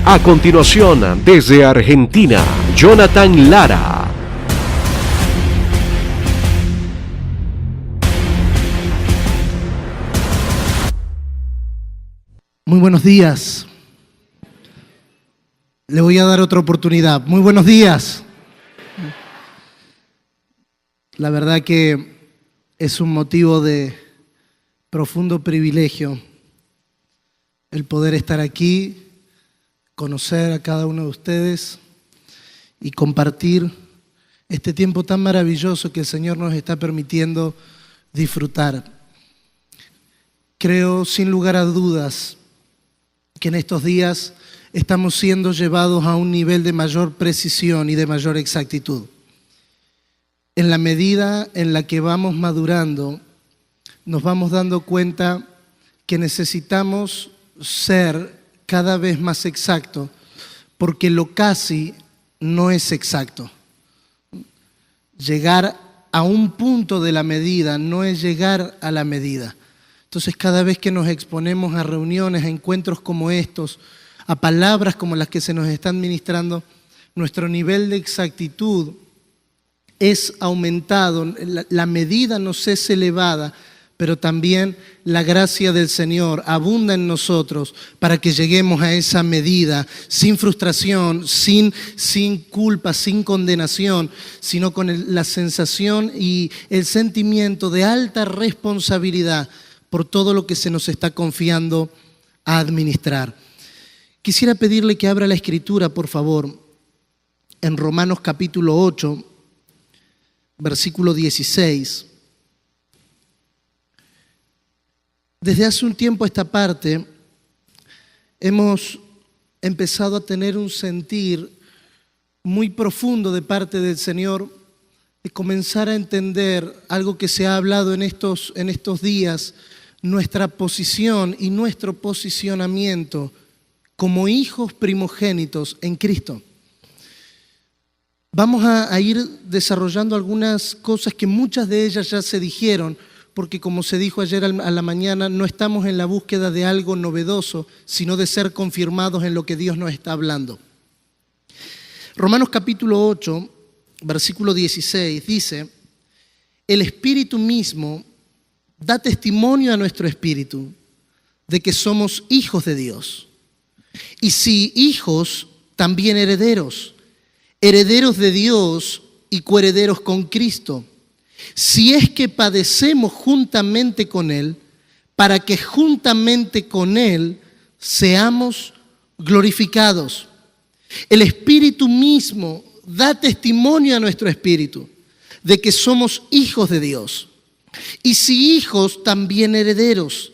A continuación, desde Argentina, Jonathan Lara. Muy buenos días. Le voy a dar otra oportunidad. Muy buenos días. La verdad que es un motivo de profundo privilegio el poder estar aquí, conocer a cada uno de ustedes y compartir este tiempo tan maravilloso que el Señor nos está permitiendo disfrutar. Creo sin lugar a dudas que en estos días estamos siendo llevados a un nivel de mayor precisión y de mayor exactitud. En la medida en la que vamos madurando, nos vamos dando cuenta que necesitamos ser cada vez más exactos, porque lo casi no es exacto. Llegar a un punto de la medida no es llegar a la medida. Entonces, cada vez que nos exponemos a reuniones, a encuentros como estos, a palabras como las que se nos están ministrando, nuestro nivel de exactitud es aumentado, la medida nos es elevada, pero también la gracia del Señor abunda en nosotros para que lleguemos a esa medida sin frustración, sin culpa, sin condenación, sino con la sensación y el sentimiento de alta responsabilidad por todo lo que se nos está confiando a administrar. Quisiera pedirle que abra la Escritura, por favor, en Romanos capítulo 8, versículo 16. Desde hace un tiempo a esta parte hemos empezado a tener un sentir muy profundo de parte del Señor de comenzar a entender algo que se ha hablado en estos días, nuestra posición y nuestro posicionamiento como hijos primogénitos en Cristo. Vamos a ir desarrollando algunas cosas que muchas de ellas ya se dijeron, porque como se dijo ayer a la mañana, no estamos en la búsqueda de algo novedoso, sino de ser confirmados en lo que Dios nos está hablando. Romanos capítulo 8, versículo 16, dice: el Espíritu mismo da testimonio a nuestro espíritu de que somos hijos de Dios. Y si hijos, también herederos, herederos de Dios y coherederos con Cristo, si es que padecemos juntamente con Él, para que juntamente con Él seamos glorificados. El Espíritu mismo da testimonio a nuestro espíritu de que somos hijos de Dios. Y si hijos, también herederos,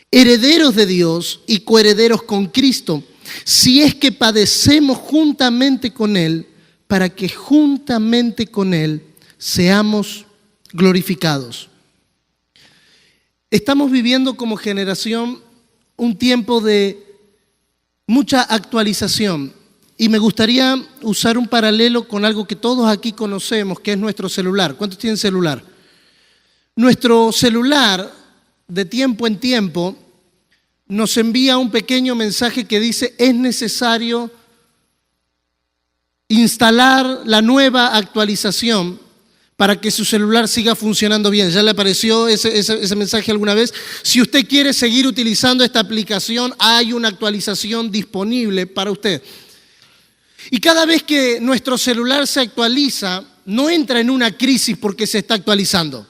herederos de Dios y coherederos con Cristo, si es que padecemos juntamente con Él, para que juntamente con Él seamos glorificados. Estamos viviendo como generación un tiempo de mucha actualización y me gustaría usar un paralelo con algo que todos aquí conocemos, que es nuestro celular. ¿Cuántos tienen celular? Nuestro celular, de tiempo en tiempo, nos envía un pequeño mensaje que dice: es necesario instalar la nueva actualización para que su celular siga funcionando bien. ¿Ya le apareció ese mensaje alguna vez? Si usted quiere seguir utilizando esta aplicación, hay una actualización disponible para usted. Y cada vez que nuestro celular se actualiza, no entra en una crisis porque se está actualizando.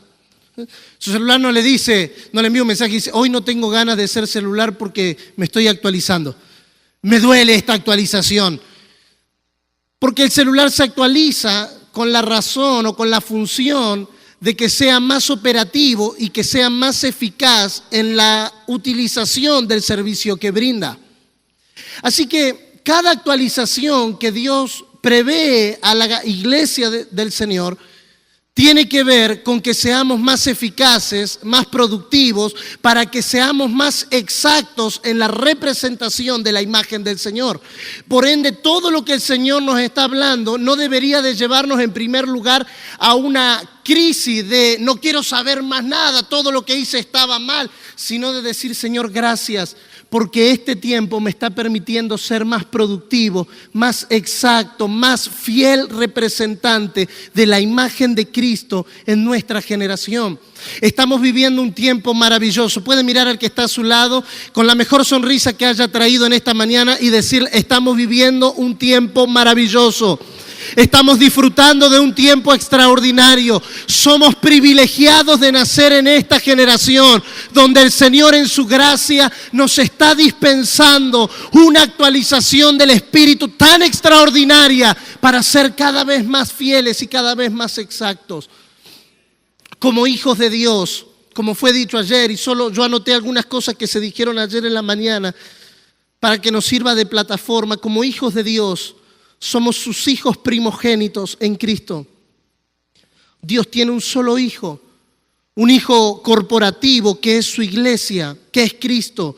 Su celular no le dice, no le envía un mensaje y dice: hoy no tengo ganas de ser celular porque me estoy actualizando. Me duele esta actualización. Porque el celular se actualiza con la razón o con la función de que sea más operativo y que sea más eficaz en la utilización del servicio que brinda. Así que cada actualización que Dios prevé a la iglesia del Señor tiene que ver con que seamos más eficaces, más productivos, para que seamos más exactos en la representación de la imagen del Señor. Por ende, todo lo que el Señor nos está hablando no debería de llevarnos en primer lugar a una crisis de no quiero saber más nada, todo lo que hice estaba mal, sino de decir, Señor, gracias, porque este tiempo me está permitiendo ser más productivo, más exacto, más fiel representante de la imagen de Cristo en nuestra generación. Estamos viviendo un tiempo maravilloso. Puede mirar al que está a su lado con la mejor sonrisa que haya traído en esta mañana y decir, estamos viviendo un tiempo maravilloso. Estamos disfrutando de un tiempo extraordinario. Somos privilegiados de nacer en esta generación donde el Señor en su gracia nos está dispensando una actualización del Espíritu tan extraordinaria para ser cada vez más fieles y cada vez más exactos. Como hijos de Dios, como fue dicho ayer, y solo yo anoté algunas cosas que se dijeron ayer en la mañana para que nos sirva de plataforma. Como hijos de Dios, somos sus hijos primogénitos en Cristo. Dios tiene un solo hijo, un hijo corporativo que es su iglesia, que es Cristo.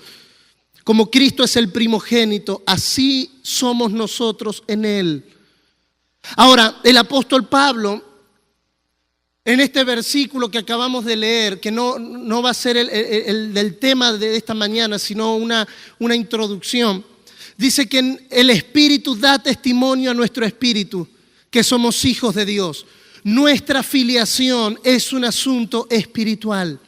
Como Cristo es el primogénito, así somos nosotros en Él. Ahora, el apóstol Pablo, en este versículo que acabamos de leer, que no va a ser el del tema de esta mañana, sino una introducción, dice que el Espíritu da testimonio a nuestro espíritu que somos hijos de Dios. Nuestra filiación es un asunto espiritual.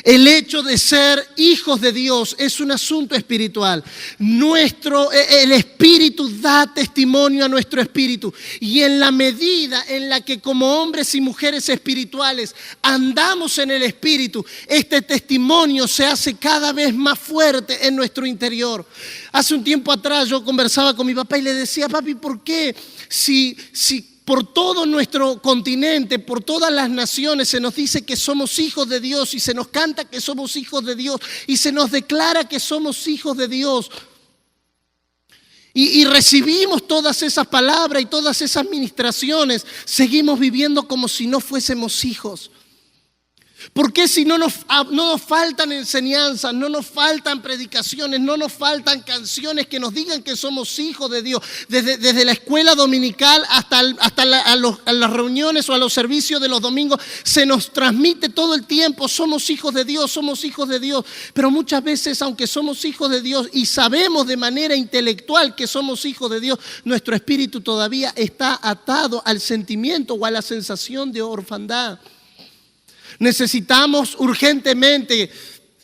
El hecho de ser hijos de Dios es un asunto espiritual. El Espíritu da testimonio a nuestro espíritu. Y en la medida en la que como hombres y mujeres espirituales andamos en el Espíritu, este testimonio se hace cada vez más fuerte en nuestro interior. Hace un tiempo atrás yo conversaba con mi papá y le decía, papi, ¿por qué si por todo nuestro continente, por todas las naciones se nos dice que somos hijos de Dios y se nos canta que somos hijos de Dios y se nos declara que somos hijos de Dios? Y recibimos todas esas palabras y todas esas ministraciones, seguimos viviendo como si no fuésemos hijos. ¿Por qué si no nos faltan enseñanzas, no nos faltan predicaciones, no nos faltan canciones que nos digan que somos hijos de Dios? Desde la escuela dominical hasta a las reuniones o a los servicios de los domingos se nos transmite todo el tiempo, somos hijos de Dios, somos hijos de Dios. Pero muchas veces, aunque somos hijos de Dios y sabemos de manera intelectual que somos hijos de Dios, nuestro espíritu todavía está atado al sentimiento o a la sensación de orfandad. Necesitamos urgentemente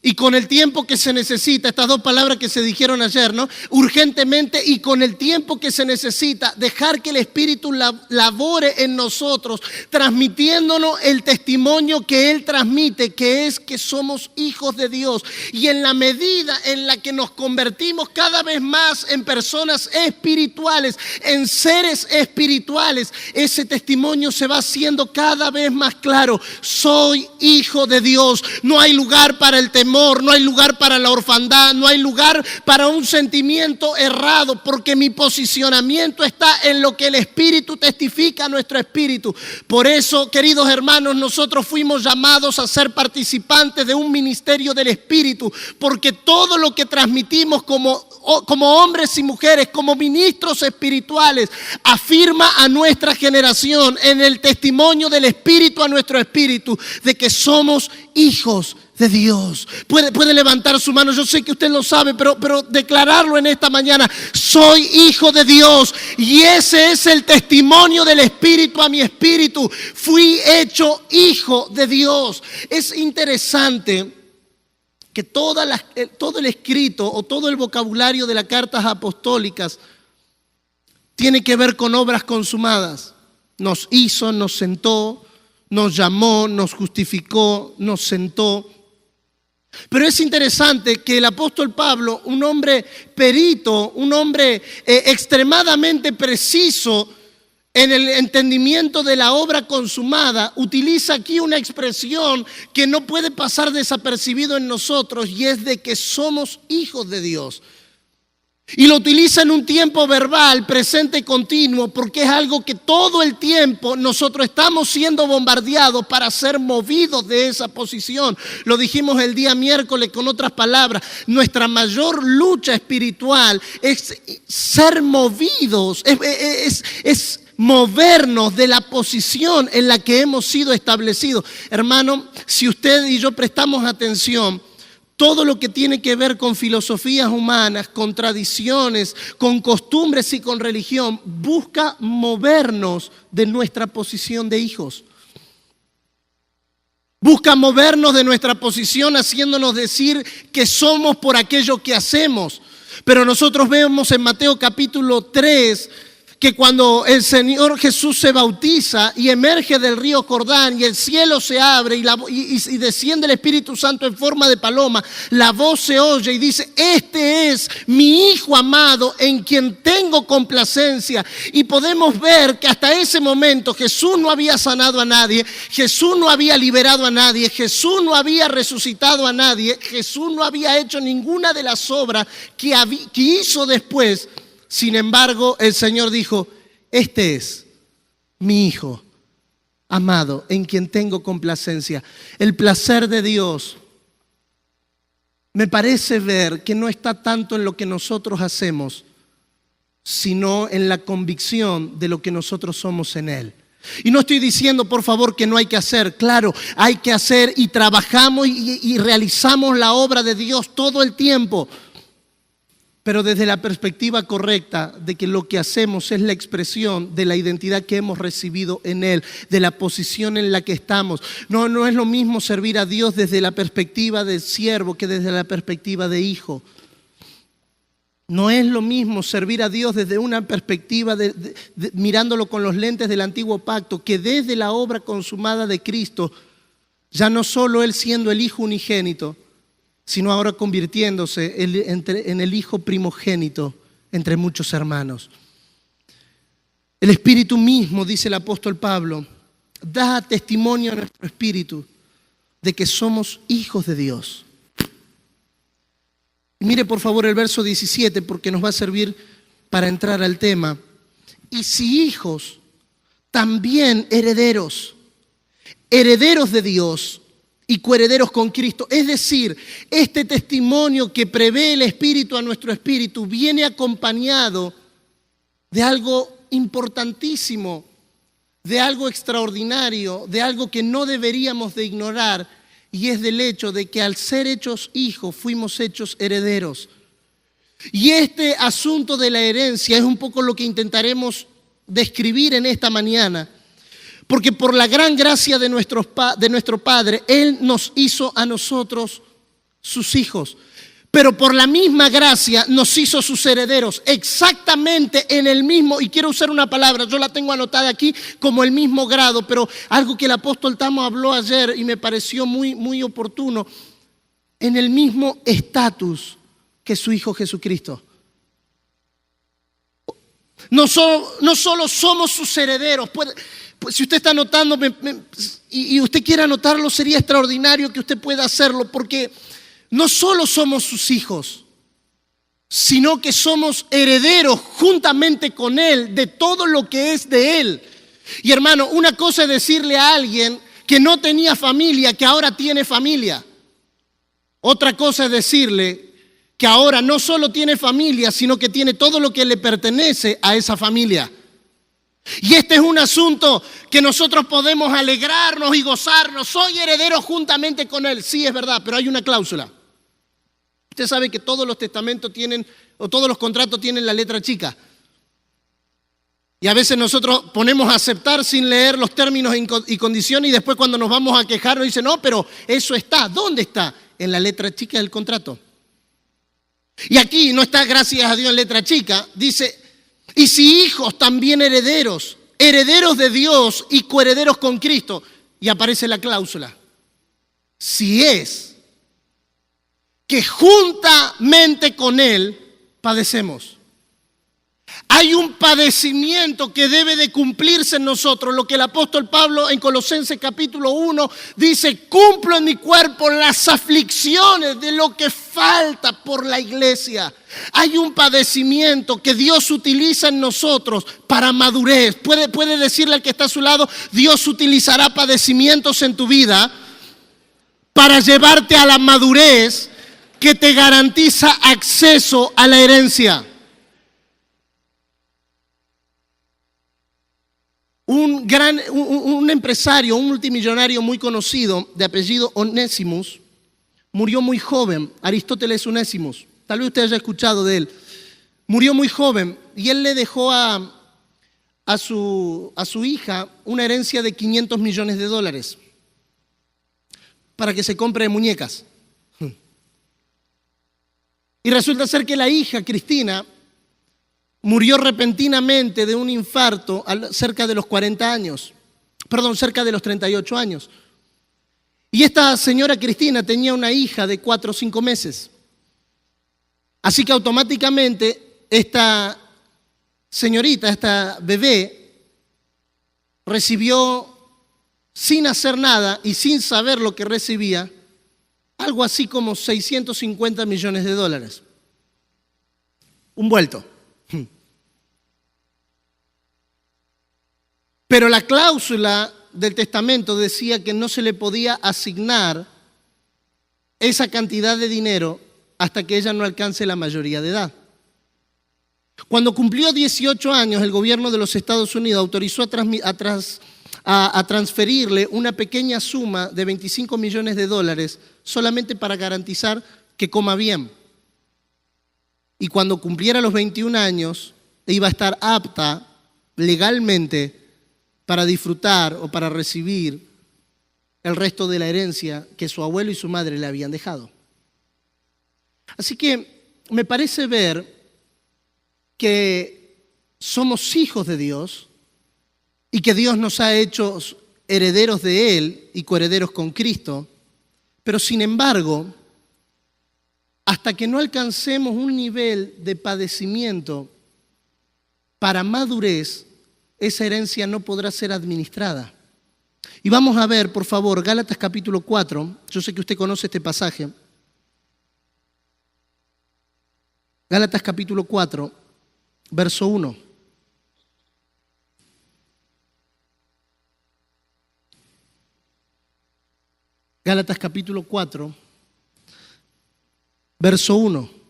y con el tiempo que se necesita, estas dos palabras que se dijeron ayer, ¿no? Urgentemente y con el tiempo que se necesita, dejar que el Espíritu labore en nosotros, transmitiéndonos el testimonio que Él transmite, que es que somos hijos de Dios. Y en la medida en la que nos convertimos cada vez más en personas espirituales, en seres espirituales, ese testimonio se va haciendo cada vez más claro. Soy hijo de Dios. No hay lugar para el temor. No hay lugar para la orfandad, no hay lugar para un sentimiento errado, porque mi posicionamiento está en lo que el Espíritu testifica a nuestro espíritu. Por eso, queridos hermanos, nosotros fuimos llamados a ser participantes de un ministerio del Espíritu, porque todo lo que transmitimos como hombres y mujeres, como ministros espirituales, afirma a nuestra generación en el testimonio del Espíritu a nuestro espíritu de que somos hijos de Dios. Puede levantar su mano, yo sé que usted lo sabe, pero declararlo en esta mañana: soy hijo de Dios, y ese es el testimonio del Espíritu a mi espíritu. Fui hecho hijo de Dios. Es interesante que todo el escrito o todo el vocabulario de las cartas apostólicas tiene que ver con obras consumadas. Nos hizo, nos sentó, nos llamó, nos justificó, nos sentó. Pero es interesante que el apóstol Pablo, un hombre perito, un hombre extremadamente preciso en el entendimiento de la obra consumada, utiliza aquí una expresión que no puede pasar desapercibido en nosotros, y es de que somos hijos de Dios. Y lo utiliza en un tiempo verbal, presente continuo, porque es algo que todo el tiempo nosotros estamos siendo bombardeados para ser movidos de esa posición. Lo dijimos el día miércoles con otras palabras. Nuestra mayor lucha espiritual es ser movidos, es movernos de la posición en la que hemos sido establecidos. Hermano, si usted y yo prestamos atención, todo lo que tiene que ver con filosofías humanas, con tradiciones, con costumbres y con religión, busca movernos de nuestra posición de hijos. Busca movernos de nuestra posición haciéndonos decir que somos por aquello que hacemos. Pero nosotros vemos en Mateo capítulo 3 que cuando el Señor Jesús se bautiza y emerge del río Jordán y el cielo se abre y desciende el Espíritu Santo en forma de paloma, la voz se oye y dice: este es mi Hijo amado en quien tengo complacencia. Y podemos ver que hasta ese momento Jesús no había sanado a nadie, Jesús no había liberado a nadie, Jesús no había resucitado a nadie, Jesús no había hecho ninguna de las obras que hizo después. Sin embargo, el Señor dijo: este es mi Hijo amado, en quien tengo complacencia. El placer de Dios me parece ver que no está tanto en lo que nosotros hacemos, sino en la convicción de lo que nosotros somos en Él. Y no estoy diciendo, por favor, que no hay que hacer. Claro, hay que hacer y trabajamos y realizamos la obra de Dios todo el tiempo. Pero desde la perspectiva correcta de que lo que hacemos es la expresión de la identidad que hemos recibido en Él, de la posición en la que estamos. No es lo mismo servir a Dios desde la perspectiva de siervo que desde la perspectiva de hijo. No es lo mismo servir a Dios desde una perspectiva mirándolo con los lentes del antiguo pacto, que desde la obra consumada de Cristo, ya no solo Él siendo el Hijo unigénito, sino ahora convirtiéndose en el Hijo primogénito entre muchos hermanos. El Espíritu mismo, dice el apóstol Pablo, da testimonio a nuestro espíritu de que somos hijos de Dios. Y mire por favor el verso 17, porque nos va a servir para entrar al tema. Y si hijos, también herederos, herederos de Dios y coherederos con Cristo. Es decir, este testimonio que prevé el Espíritu a nuestro espíritu viene acompañado de algo importantísimo, de algo extraordinario, de algo que no deberíamos de ignorar, y es del hecho de que al ser hechos hijos fuimos hechos herederos. Y este asunto de la herencia es un poco lo que intentaremos describir en esta mañana. Porque por la gran gracia de nuestro Padre, Él nos hizo a nosotros sus hijos. Pero por la misma gracia nos hizo sus herederos, exactamente en el mismo, y quiero usar una palabra, yo la tengo anotada aquí como el mismo grado, pero algo que el apóstol Tamo habló ayer y me pareció muy, muy oportuno, en el mismo estatus que su Hijo Jesucristo. No solo somos sus herederos, si usted está anotando y usted quiere anotarlo, sería extraordinario que usted pueda hacerlo, porque no solo somos sus hijos, sino que somos herederos juntamente con Él de todo lo que es de Él. Y hermano, una cosa es decirle a alguien que no tenía familia, que ahora tiene familia. Otra cosa es decirle que ahora no solo tiene familia, sino que tiene todo lo que le pertenece a esa familia. Y este es un asunto que nosotros podemos alegrarnos y gozarnos. Soy heredero juntamente con Él. Sí, es verdad, pero hay una cláusula. Usted sabe que todos los testamentos tienen, o todos los contratos tienen la letra chica. Y a veces nosotros ponemos a aceptar sin leer los términos y condiciones, y después cuando nos vamos a quejar nos dicen: no, pero eso está. ¿Dónde está? En la letra chica del contrato. Y aquí no está, gracias a Dios, en letra chica. Dice: y si hijos, también herederos, herederos de Dios y coherederos con Cristo. Y aparece la cláusula: si es que juntamente con Él padecemos. Hay un padecimiento que debe de cumplirse en nosotros. Lo que el apóstol Pablo en Colosenses capítulo 1 dice: cumplo en mi cuerpo las aflicciones de lo que falta por la iglesia. Hay un padecimiento que Dios utiliza en nosotros para madurez. Puede decirle al que está a su lado: Dios utilizará padecimientos en tu vida para llevarte a la madurez que te garantiza acceso a la herencia. Un empresario, un multimillonario muy conocido, de apellido Onesimus, murió muy joven. Aristóteles Onesimus, tal vez usted haya escuchado de él. Murió muy joven y él le dejó a su hija una herencia de $500 millones para que se compre muñecas. Y resulta ser que la hija, Cristina, murió repentinamente de un infarto cerca de los 38 años. Y esta señora Cristina tenía una hija de 4 o 5 meses. Así que automáticamente esta señorita, esta bebé, recibió, sin hacer nada y sin saber lo que recibía, algo así como $650 millones. Un vuelto. Pero la cláusula del testamento decía que no se le podía asignar esa cantidad de dinero hasta que ella no alcance la mayoría de edad. Cuando cumplió 18 años, el gobierno de los Estados Unidos autorizó a transferirle una pequeña suma de $25 millones solamente para garantizar que coma bien. Y cuando cumpliera los 21 años, iba a estar apta legalmente para disfrutar o para recibir el resto de la herencia que su abuelo y su madre le habían dejado. Así que me parece ver que somos hijos de Dios y que Dios nos ha hecho herederos de Él y coherederos con Cristo, pero sin embargo, hasta que no alcancemos un nivel de padecimiento para madurez, esa herencia no podrá ser administrada. Y vamos a ver, por favor, Gálatas capítulo 4. Yo sé que usted conoce este pasaje. Gálatas capítulo 4, verso 1. Gálatas capítulo 4, verso 1.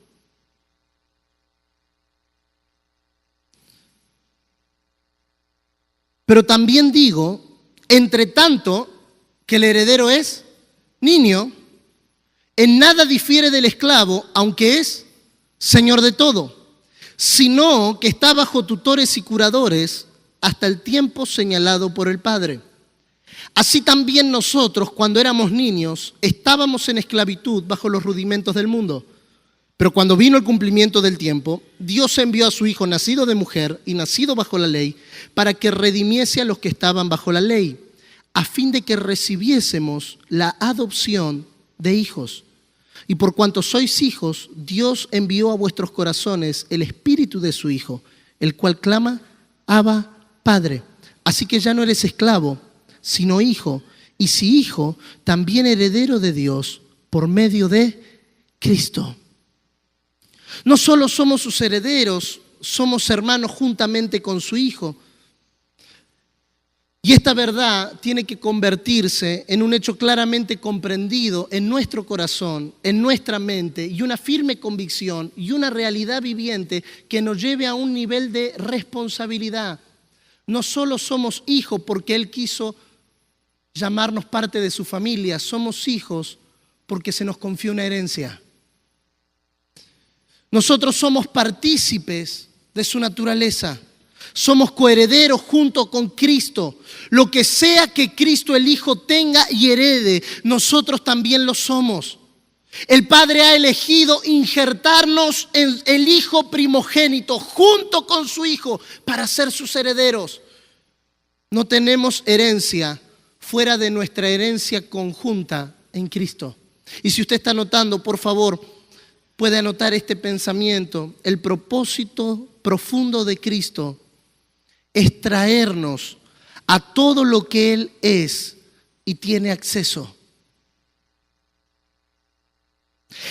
Pero también digo, entre tanto que el heredero es niño, en nada difiere del esclavo, aunque es señor de todo, sino que está bajo tutores y curadores hasta el tiempo señalado por el Padre. Así también nosotros, cuando éramos niños, estábamos en esclavitud bajo los rudimentos del mundo. Pero cuando vino el cumplimiento del tiempo, Dios envió a su Hijo nacido de mujer y nacido bajo la ley para que redimiese a los que estaban bajo la ley, a fin de que recibiésemos la adopción de hijos. Y por cuanto sois hijos, Dios envió a vuestros corazones el espíritu de su Hijo, el cual clama: Abba, Padre. Así que ya no eres esclavo, sino hijo, y si hijo, también heredero de Dios por medio de Cristo. No solo somos sus herederos, somos hermanos juntamente con su Hijo. Y esta verdad tiene que convertirse en un hecho claramente comprendido en nuestro corazón, en nuestra mente, y una firme convicción y una realidad viviente que nos lleve a un nivel de responsabilidad. No solo somos hijos porque Él quiso llamarnos parte de su familia, somos hijos porque se nos confió una herencia. Nosotros somos partícipes de su naturaleza. Somos coherederos junto con Cristo. Lo que sea que Cristo el Hijo tenga y herede, nosotros también lo somos. El Padre ha elegido injertarnos en el Hijo primogénito junto con su Hijo para ser sus herederos. No tenemos herencia fuera de nuestra herencia conjunta en Cristo. Y si usted está notando, por favor, puede anotar este pensamiento. El propósito profundo de Cristo es traernos a todo lo que Él es y tiene acceso.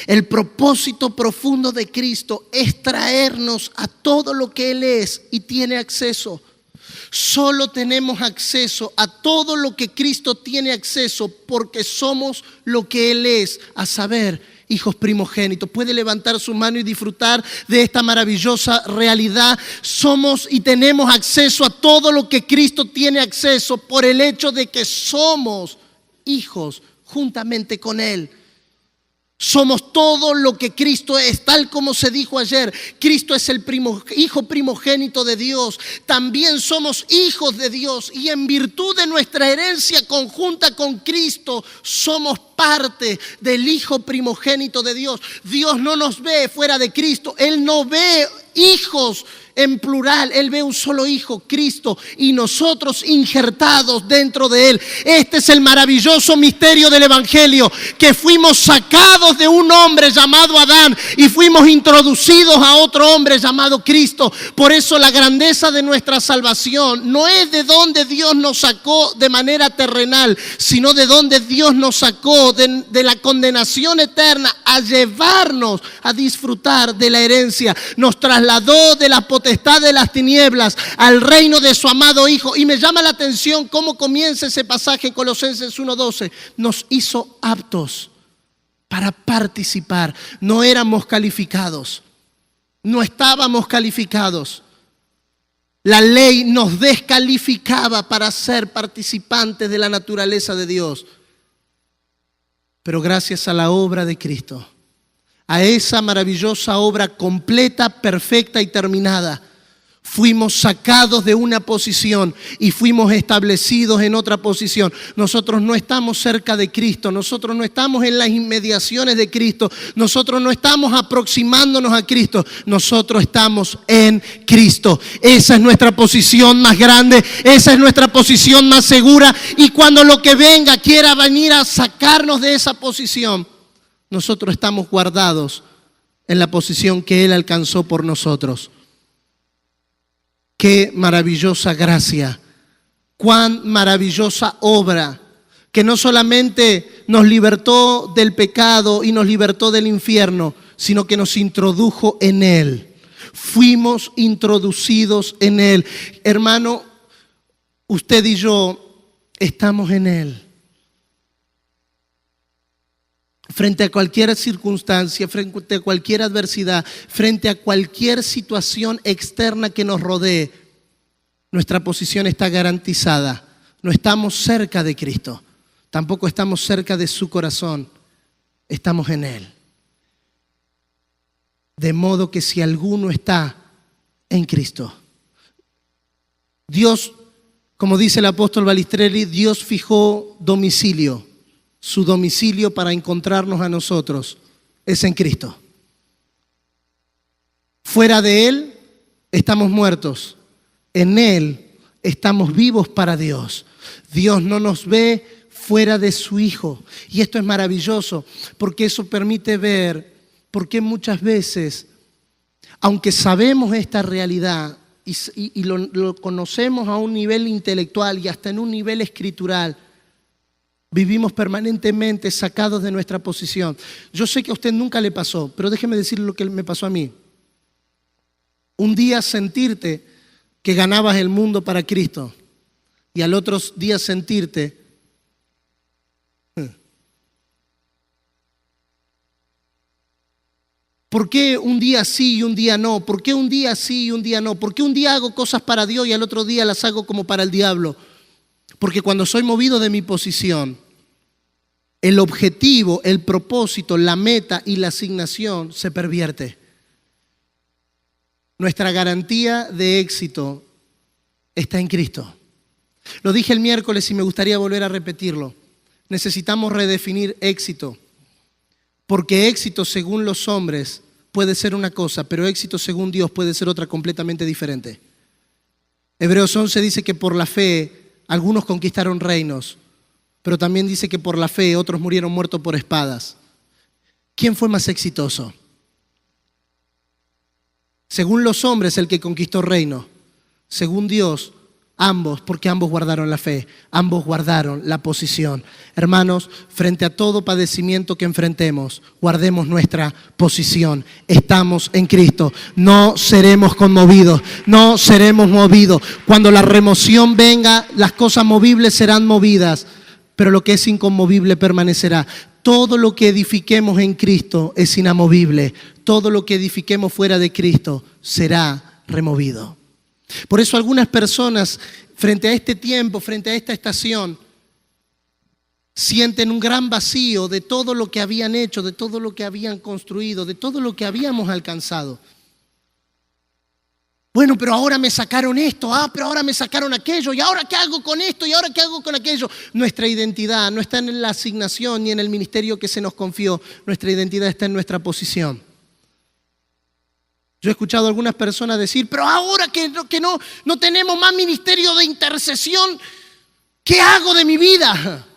El propósito profundo de Cristo es traernos a todo lo que Él es y tiene acceso. Solo tenemos acceso a todo lo que Cristo tiene acceso porque somos lo que Él es, a saber, hijos primogénitos. Puede levantar su mano y disfrutar de esta maravillosa realidad. Somos y tenemos acceso a todo lo que Cristo tiene acceso por el hecho de que somos hijos juntamente con Él. Somos todo lo que Cristo es, tal como se dijo ayer. Cristo es el hijo primogénito de Dios. También somos hijos de Dios y en virtud de nuestra herencia conjunta con Cristo somos parte del hijo primogénito de Dios. Dios no nos ve fuera de Cristo. Él no ve hijos en plural, Él ve un solo hijo, Cristo, y nosotros injertados dentro de Él. Este es el maravilloso misterio del Evangelio, que fuimos sacados de un hombre llamado Adán y fuimos introducidos a otro hombre llamado Cristo. Por eso la grandeza de nuestra salvación no es de donde Dios nos sacó de manera terrenal, sino de donde Dios nos sacó de la condenación eterna a llevarnos a disfrutar de la herencia. Nos trasladó de la potestad de las tinieblas al reino de su amado Hijo. Y me llama la atención cómo comienza ese pasaje en Colosenses 1:12. Nos hizo aptos para participar. No éramos calificados, no estábamos calificados. La ley nos descalificaba para ser participantes de la naturaleza de Dios. Pero gracias a la obra de Cristo, a esa maravillosa obra completa, perfecta y terminada, fuimos sacados de una posición y fuimos establecidos en otra posición. Nosotros no estamos cerca de Cristo, nosotros no estamos en las inmediaciones de Cristo, nosotros no estamos aproximándonos a Cristo, nosotros estamos en Cristo. Esa es nuestra posición más grande, esa es nuestra posición más segura, y cuando lo que venga quiera venir a sacarnos de esa posición, nosotros estamos guardados en la posición que Él alcanzó por nosotros. Qué maravillosa gracia, cuán maravillosa obra, que no solamente nos libertó del pecado y nos libertó del infierno, sino que nos introdujo en Él. Fuimos introducidos en Él. Hermano, usted y yo estamos en Él. Frente a cualquier circunstancia, frente a cualquier adversidad, frente a cualquier situación externa que nos rodee, nuestra posición está garantizada. No estamos cerca de Cristo, tampoco estamos cerca de su corazón, estamos en Él. De modo que si alguno está en Cristo, Dios, como dice el apóstol Balistrelli, Dios fijó domicilio. Su domicilio para encontrarnos a nosotros es en Cristo. Fuera de Él estamos muertos. En Él estamos vivos para Dios. Dios no nos ve fuera de su Hijo. Y esto es maravilloso porque eso permite ver por qué muchas veces, aunque sabemos esta realidad y lo conocemos a un nivel intelectual y hasta en un nivel escritural, vivimos permanentemente sacados de nuestra posición. Yo sé que a usted nunca le pasó, pero déjeme decirle lo que me pasó a mí. Un día sentirte que ganabas el mundo para Cristo y al otro día sentirte ¿por qué un día sí y un día no? ¿Por qué un día sí y un día no? ¿Por qué un día hago cosas para Dios y al otro día las hago como para el diablo? Porque cuando soy movido de mi posición, el objetivo, el propósito, la meta y la asignación se pervierte. Nuestra garantía de éxito está en Cristo. Lo dije el miércoles y me gustaría volver a repetirlo. Necesitamos redefinir éxito, porque éxito según los hombres puede ser una cosa, pero éxito según Dios puede ser otra completamente diferente. Hebreos 11 dice que por la fe algunos conquistaron reinos, pero también dice que por la fe otros murieron muertos por espadas. ¿Quién fue más exitoso? Según los hombres, el que conquistó reino. Según Dios, ambos, porque ambos guardaron la fe, ambos guardaron la posición. Hermanos, frente a todo padecimiento que enfrentemos, guardemos nuestra posición. Estamos en Cristo, no seremos conmovidos, no seremos movidos. Cuando la remoción venga, las cosas movibles serán movidas, pero lo que es inconmovible permanecerá. Todo lo que edifiquemos en Cristo es inamovible. Todo lo que edifiquemos fuera de Cristo será removido. Por eso algunas personas frente a este tiempo, frente a esta estación, sienten un gran vacío de todo lo que habían hecho, de todo lo que habían construido, de todo lo que habíamos alcanzado. Bueno, pero ahora me sacaron esto, pero ahora me sacaron aquello, y ahora ¿qué hago con esto? ¿Y ahora qué hago con aquello? Nuestra identidad no está en la asignación ni en el ministerio que se nos confió, nuestra identidad está en nuestra posición. Yo he escuchado a algunas personas decir, pero ahora que no tenemos más ministerio de intercesión, ¿qué hago de mi vida?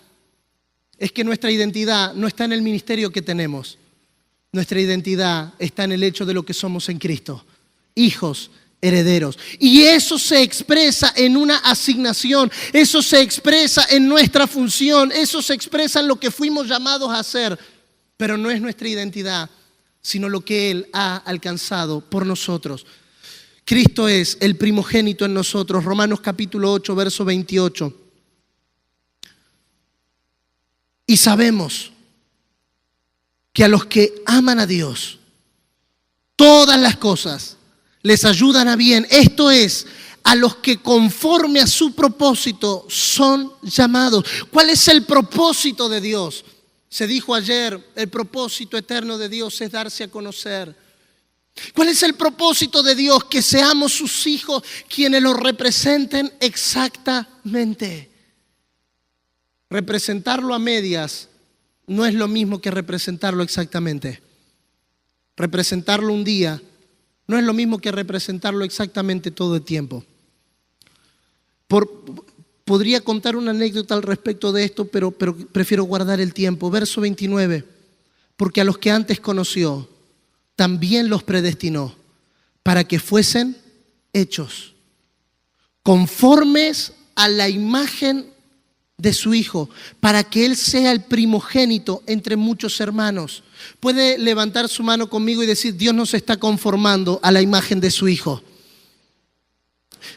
Es que nuestra identidad no está en el ministerio que tenemos. Nuestra identidad está en el hecho de lo que somos en Cristo. Hijos, herederos. Y eso se expresa en una asignación. Eso se expresa en nuestra función. Eso se expresa en lo que fuimos llamados a hacer. Pero no es nuestra identidad, sino lo que Él ha alcanzado por nosotros. Cristo es el primogénito en nosotros. Romanos capítulo 8, verso 28. Y sabemos que a los que aman a Dios, todas las cosas les ayudan a bien. Esto es, a los que conforme a su propósito son llamados. ¿Cuál es el propósito de Dios? Se dijo ayer, el propósito eterno de Dios es darse a conocer. ¿Cuál es el propósito de Dios? Que seamos sus hijos quienes lo representen exactamente. Representarlo a medias no es lo mismo que representarlo exactamente. Representarlo un día no es lo mismo que representarlo exactamente todo el tiempo. Podría contar una anécdota al respecto de esto, pero prefiero guardar el tiempo. Verso 29. Porque a los que antes conoció, también los predestinó para que fuesen hechos conformes a la imagen de su Hijo, para que Él sea el primogénito entre muchos hermanos. Puede levantar su mano conmigo y decir, Dios nos está conformando a la imagen de su Hijo.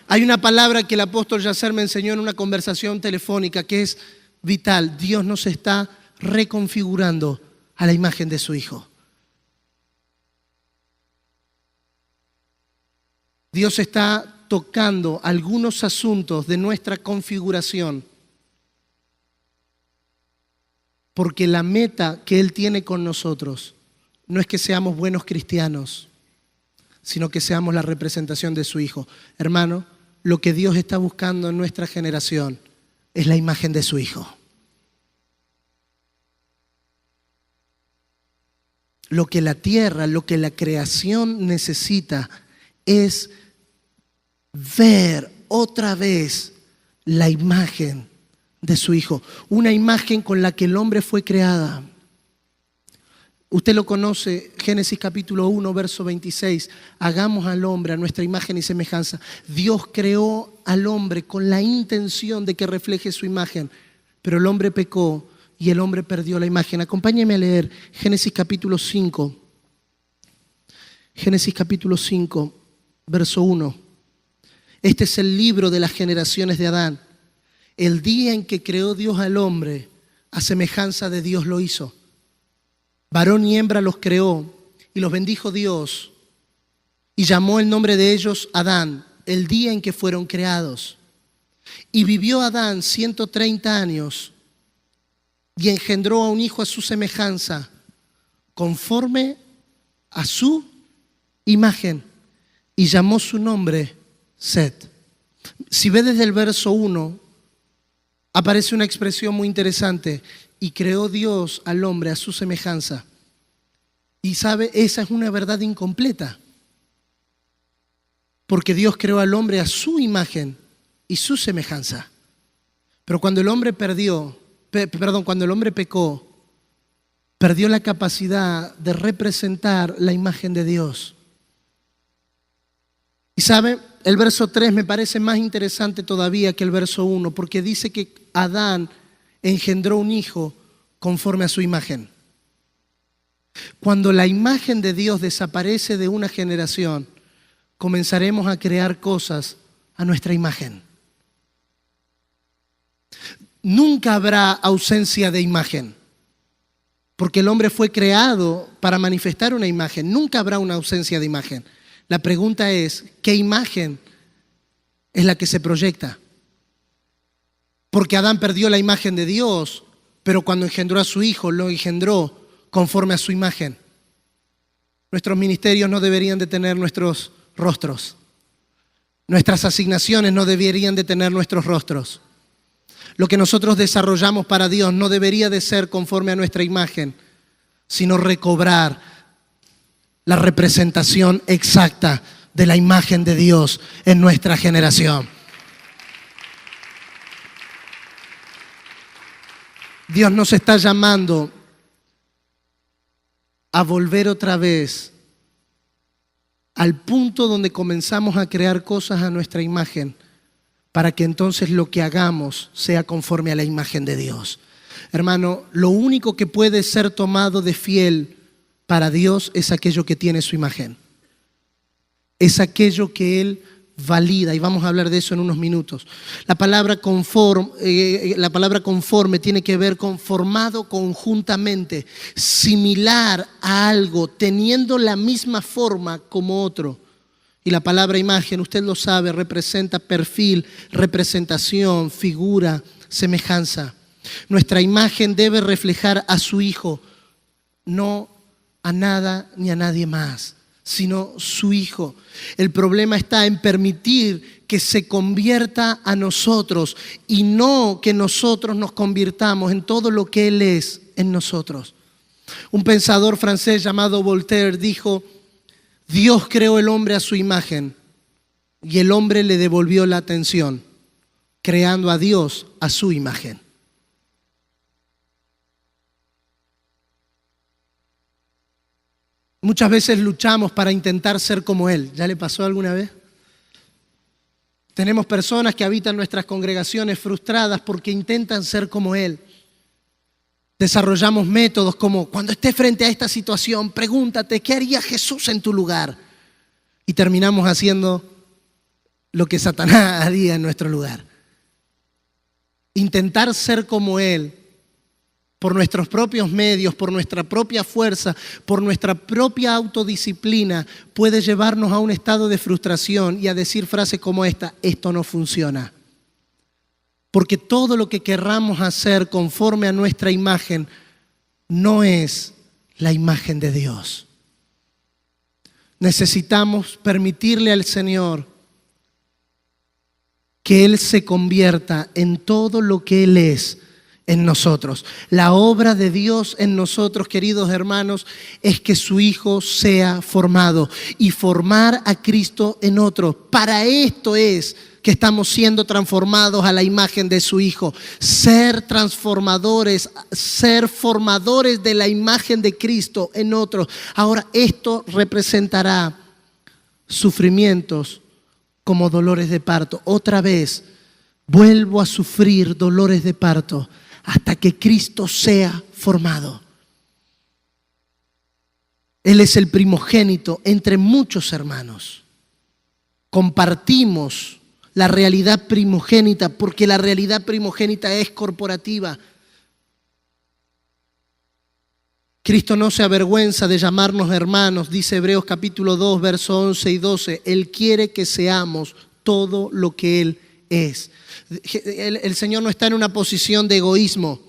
Hay una palabra que el apóstol Yasser me enseñó en una conversación telefónica que es vital. Dios nos está reconfigurando a la imagen de su Hijo. Dios está tocando algunos asuntos de nuestra configuración, porque la meta que Él tiene con nosotros no es que seamos buenos cristianos, sino que seamos la representación de su Hijo. Hermano, lo que Dios está buscando en nuestra generación es la imagen de su Hijo. Lo que la tierra, lo que la creación necesita es ver otra vez la imagen de su Hijo. Una imagen con la que el hombre fue creada. Usted lo conoce, Génesis capítulo 1, verso 26. Hagamos al hombre a nuestra imagen y semejanza. Dios creó al hombre con la intención de que refleje su imagen, pero el hombre pecó y el hombre perdió la imagen. Acompáñeme a leer Génesis capítulo 5. Génesis capítulo 5, verso 1. Este es el libro de las generaciones de Adán. El día en que creó Dios al hombre, a semejanza de Dios lo hizo. Varón y hembra los creó y los bendijo Dios y llamó el nombre de ellos Adán, el día en que fueron creados. Y vivió Adán 130 años y engendró a un hijo a su semejanza, conforme a su imagen, y llamó su nombre Set. Si ve desde el verso 1, aparece una expresión muy interesante. Y creó Dios al hombre a su semejanza. Y sabe, esa es una verdad incompleta. Porque Dios creó al hombre a su imagen y su semejanza. Pero cuando el hombre cuando el hombre pecó, perdió la capacidad de representar la imagen de Dios. Y sabe, el verso 3 me parece más interesante todavía que el verso 1, porque dice que Adán engendró un hijo conforme a su imagen. Cuando la imagen de Dios desaparece de una generación, comenzaremos a crear cosas a nuestra imagen. Nunca habrá ausencia de imagen, porque el hombre fue creado para manifestar una imagen. Nunca habrá una ausencia de imagen. La pregunta es, ¿qué imagen es la que se proyecta? Porque Adán perdió la imagen de Dios, pero cuando engendró a su hijo, lo engendró conforme a su imagen. Nuestros ministerios no deberían de tener nuestros rostros. Nuestras asignaciones no deberían de tener nuestros rostros. Lo que nosotros desarrollamos para Dios no debería de ser conforme a nuestra imagen, sino recobrar la representación exacta de la imagen de Dios en nuestra generación. Dios nos está llamando a volver otra vez al punto donde comenzamos a crear cosas a nuestra imagen, para que entonces lo que hagamos sea conforme a la imagen de Dios. Hermano, lo único que puede ser tomado de fiel para Dios es aquello que tiene su imagen. Es aquello que Él valida, y vamos a hablar de eso en unos minutos. La palabra conforme tiene que ver con formado conjuntamente, similar a algo, teniendo la misma forma como otro. Y la palabra imagen, usted lo sabe, representa perfil, representación, figura, semejanza. Nuestra imagen debe reflejar a su Hijo, no a nada ni a nadie más, sino su Hijo. El problema está en permitir que se convierta a nosotros y no que nosotros nos convirtamos en todo lo que Él es en nosotros. Un pensador francés llamado Voltaire dijo: Dios creó el hombre a su imagen y el hombre le devolvió la atención, creando a Dios a su imagen. Muchas veces luchamos para intentar ser como Él. ¿Ya le pasó alguna vez? Tenemos personas que habitan nuestras congregaciones frustradas porque intentan ser como Él. Desarrollamos métodos como: cuando estés frente a esta situación, pregúntate, ¿qué haría Jesús en tu lugar? Y terminamos haciendo lo que Satanás haría en nuestro lugar. Intentar ser como Él, por nuestros propios medios, por nuestra propia fuerza, por nuestra propia autodisciplina, puede llevarnos a un estado de frustración y a decir frases como esta: esto no funciona. Porque todo lo que querramos hacer conforme a nuestra imagen no es la imagen de Dios. Necesitamos permitirle al Señor que Él se convierta en todo lo que Él es en nosotros. La obra de Dios en nosotros, queridos hermanos, es que su Hijo sea formado y formar a Cristo en otros. Para esto es que estamos siendo transformados a la imagen de su Hijo. Ser transformadores, ser formadores de la imagen de Cristo en otros. Ahora, esto representará sufrimientos como dolores de parto. Otra vez, vuelvo a sufrir dolores de parto hasta que Cristo sea formado. Él es el primogénito entre muchos hermanos. Compartimos la realidad primogénita, porque la realidad primogénita es corporativa. Cristo no se avergüenza de llamarnos hermanos, dice Hebreos capítulo 2, versos 11 y 12. Él quiere que seamos todo lo que Él es. El Señor no está en una posición de egoísmo.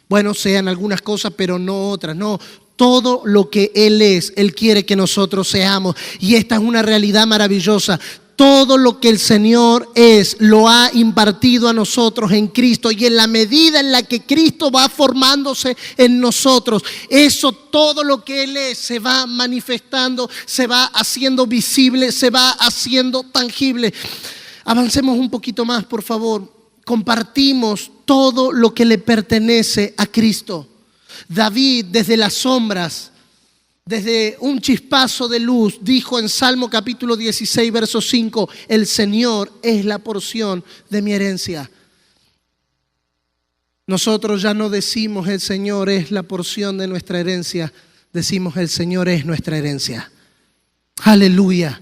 Bueno, sean algunas cosas, pero no otras. No, todo lo que Él es, Él quiere que nosotros seamos. Y esta es una realidad maravillosa. Todo lo que el Señor es, lo ha impartido a nosotros en Cristo. Y en la medida en la que Cristo va formándose en nosotros, eso, todo lo que Él es, se va manifestando, se va haciendo visible, se va haciendo tangible. Avancemos un poquito más, por favor. Compartimos todo lo que le pertenece a Cristo. David, desde las sombras desde un chispazo de luz, dijo en Salmo capítulo 16, verso 5, el Señor es la porción de mi herencia. Nosotros ya no decimos el Señor es la porción de nuestra herencia, decimos el Señor es nuestra herencia. Aleluya.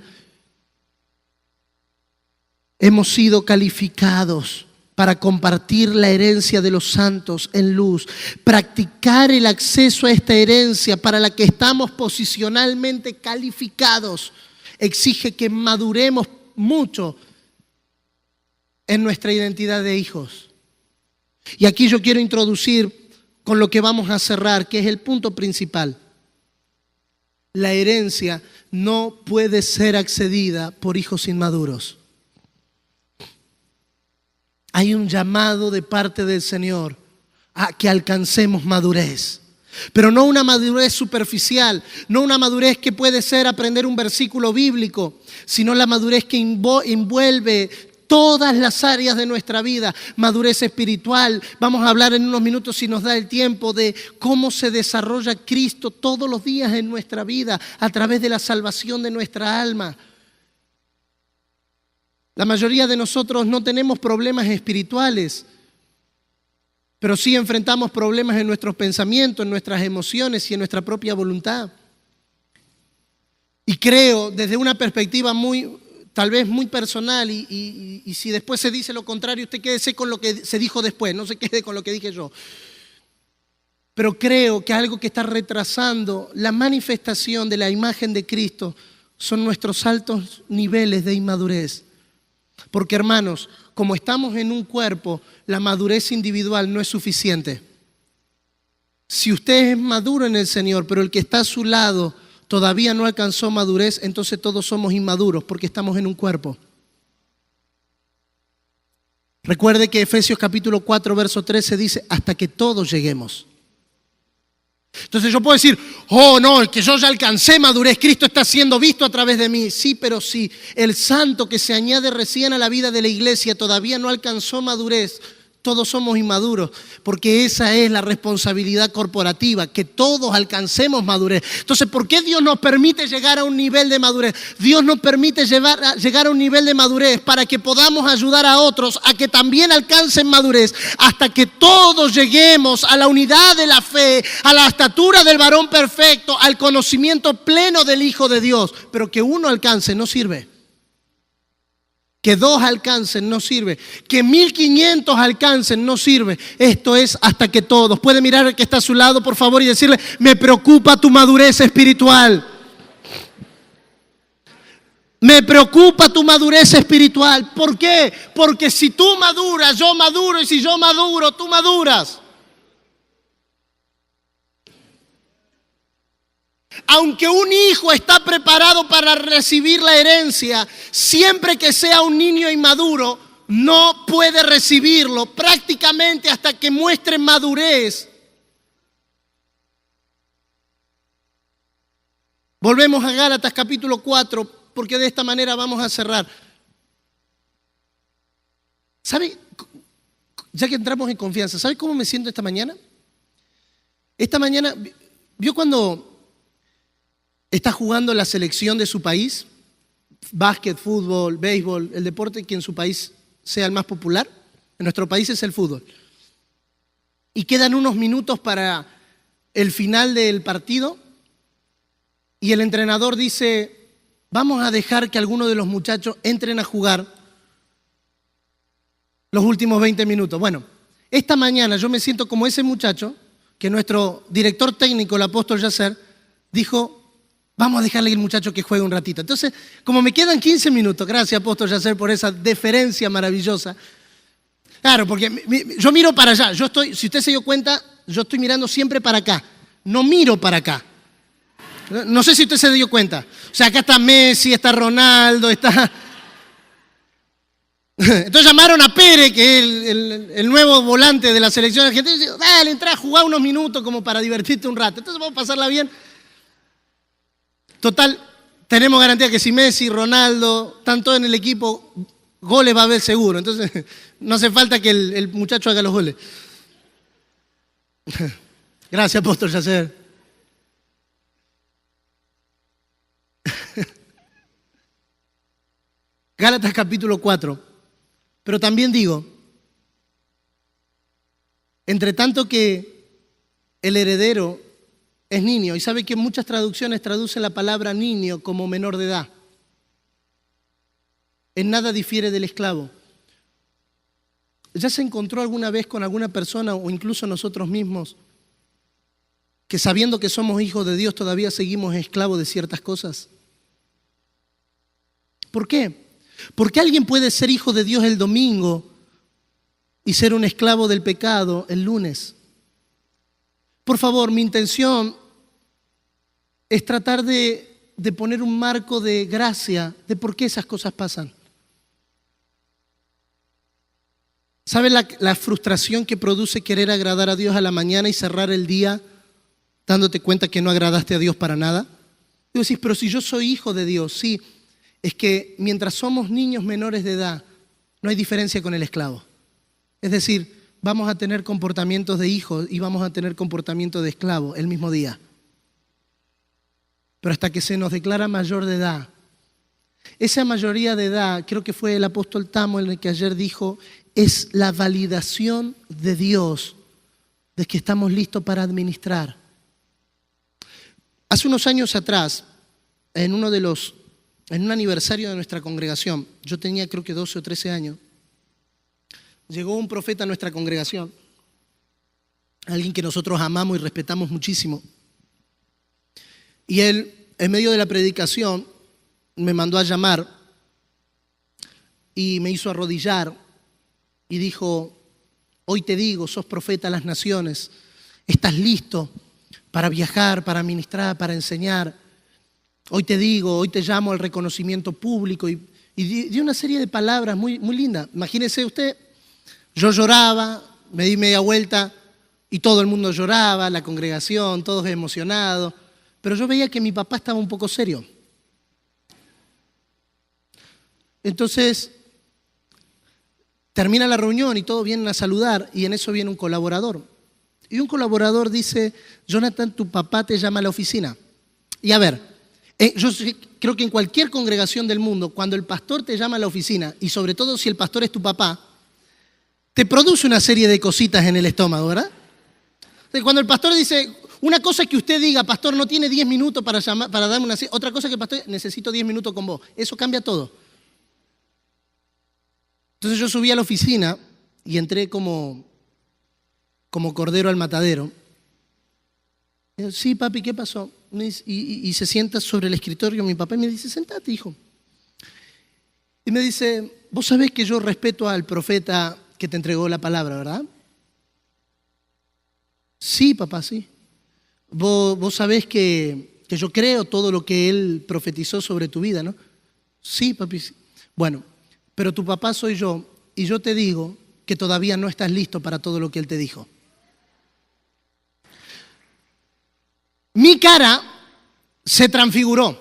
Hemos sido calificados para compartir la herencia de los santos en luz, practicar el acceso a esta herencia para la que estamos posicionalmente calificados, exige que maduremos mucho en nuestra identidad de hijos. Y aquí yo quiero introducir con lo que vamos a cerrar, que es el punto principal. La herencia no puede ser accedida por hijos inmaduros. Hay un llamado de parte del Señor a que alcancemos madurez. Pero no una madurez superficial, no una madurez que puede ser aprender un versículo bíblico, sino la madurez que envuelve todas las áreas de nuestra vida. Madurez espiritual. Vamos a hablar en unos minutos, si nos da el tiempo, de cómo se desarrolla Cristo todos los días en nuestra vida a través de la salvación de nuestra alma. La mayoría de nosotros no tenemos problemas espirituales, pero sí enfrentamos problemas en nuestros pensamientos, en nuestras emociones y en nuestra propia voluntad. Y creo, desde una perspectiva tal vez muy personal, y si después se dice lo contrario, usted quédese con lo que se dijo después, no se quede con lo que dije yo. Pero creo que algo que está retrasando la manifestación de la imagen de Cristo son nuestros altos niveles de inmadurez. Porque, hermanos, como estamos en un cuerpo, la madurez individual no es suficiente. Si usted es maduro en el Señor, pero el que está a su lado todavía no alcanzó madurez, entonces todos somos inmaduros porque estamos en un cuerpo. Recuerde que Efesios capítulo 4, verso 13 dice, hasta que todos lleguemos. Entonces yo puedo decir, oh no, es que yo ya alcancé madurez, Cristo está siendo visto a través de mí. Sí, pero si el santo que se añade recién a la vida de la iglesia todavía no alcanzó madurez, todos somos inmaduros, porque esa es la responsabilidad corporativa, que todos alcancemos madurez. Entonces, ¿por qué Dios nos permite llegar a un nivel de madurez? Dios nos permite llegar a un nivel de madurez para que podamos ayudar a otros a que también alcancen madurez, hasta que todos lleguemos a la unidad de la fe, a la estatura del varón perfecto, al conocimiento pleno del Hijo de Dios. Pero que uno alcance no sirve. Que 2 alcancen no sirve. Que 1500 alcancen no sirve. Esto es hasta que todos. Puede mirar al que está a su lado, por favor, y decirle, me preocupa tu madurez espiritual. Me preocupa tu madurez espiritual. ¿Por qué? Porque si tú maduras, yo maduro, y si yo maduro, tú maduras. Aunque un hijo está preparado para recibir la herencia, siempre que sea un niño inmaduro, no puede recibirlo prácticamente hasta que muestre madurez. Volvemos a Gálatas capítulo 4, porque de esta manera vamos a cerrar. ¿Sabe? Ya que entramos en confianza, ¿sabe cómo me siento esta mañana? Esta mañana, ¿vio cuando está jugando la selección de su país? Básquet, fútbol, béisbol, el deporte que en su país sea el más popular. En nuestro país es el fútbol. Y quedan unos minutos para el final del partido y el entrenador dice, vamos a dejar que algunos de los muchachos entren a jugar los últimos 20 minutos. Bueno, esta mañana yo me siento como ese muchacho que nuestro director técnico, el apóstol Yasser, dijo, vamos a dejarle al muchacho que juegue un ratito. Entonces, como me quedan 15 minutos, gracias apóstol Yasser por esa deferencia maravillosa. Claro, porque yo miro para allá. Si usted se dio cuenta, yo estoy mirando siempre para acá. No miro para acá. No sé si usted se dio cuenta. O sea, acá está Messi, está Ronaldo, está... Entonces llamaron a Pérez, que es el nuevo volante de la selección argentina, y dice, dale, entra a jugar unos minutos como para divertirte un rato. Entonces vamos a pasarla bien. Total, tenemos garantía que si Messi, Ronaldo, están todos en el equipo, goles va a haber seguro. Entonces, no hace falta que el muchacho haga los goles. Gracias, apóstol Yasser. Gálatas capítulo 4. Pero también digo, entre tanto que el heredero es niño, y sabe que muchas traducciones traducen la palabra niño como menor de edad. En nada difiere del esclavo. ¿Ya se encontró alguna vez con alguna persona o incluso nosotros mismos que sabiendo que somos hijos de Dios todavía seguimos esclavos de ciertas cosas? ¿Por qué? Porque alguien puede ser hijo de Dios el domingo y ser un esclavo del pecado el lunes. Por favor, mi intención es tratar de poner un marco de gracia de por qué esas cosas pasan. ¿Sabe la frustración que produce querer agradar a Dios a la mañana y cerrar el día dándote cuenta que no agradaste a Dios para nada? Y vos decís, pero si yo soy hijo de Dios, sí. Es que mientras somos niños menores de edad, no hay diferencia con el esclavo. Es decir, vamos a tener comportamientos de hijos y vamos a tener comportamientos de esclavo el mismo día. Pero hasta que se nos declara mayor de edad, esa mayoría de edad, creo que fue el apóstol Tamo el que ayer dijo, es la validación de Dios de que estamos listos para administrar. Hace unos años atrás, en un aniversario de nuestra congregación, yo tenía creo que 12 o 13 años, llegó un profeta a nuestra congregación, alguien que nosotros amamos y respetamos muchísimo. Y él, en medio de la predicación, me mandó a llamar y me hizo arrodillar y dijo, hoy te digo, sos profeta a las naciones, estás listo para viajar, para ministrar, para enseñar. Hoy te digo, hoy te llamo al reconocimiento público y dio una serie de palabras muy, muy lindas. Imagínese usted, yo lloraba, me di media vuelta y todo el mundo lloraba, la congregación, todos emocionados, pero yo veía que mi papá estaba un poco serio. Entonces, termina la reunión y todos vienen a saludar y en eso viene un colaborador. Y un colaborador dice, Jonathan, tu papá te llama a la oficina. Y a ver, yo creo que en cualquier congregación del mundo, cuando el pastor te llama a la oficina, y sobre todo si el pastor es tu papá, te produce una serie de cositas en el estómago, ¿verdad? Cuando el pastor dice, una cosa es que usted diga, pastor, no tiene 10 minutos para darme una... Otra cosa es que, pastor, necesito 10 minutos con vos. Eso cambia todo. Entonces yo subí a la oficina y entré como cordero al matadero. Y yo, sí, papi, ¿qué pasó? Y se sienta sobre el escritorio mi papá y me dice, sentate, hijo. Y me dice, vos sabés que yo respeto al profeta que te entregó la palabra, ¿verdad? Sí, papá, sí. Vos sabés que yo creo todo lo que él profetizó sobre tu vida, ¿no? Sí, papi, sí. Bueno, pero tu papá soy yo y yo te digo que todavía no estás listo para todo lo que él te dijo. Mi cara se transfiguró.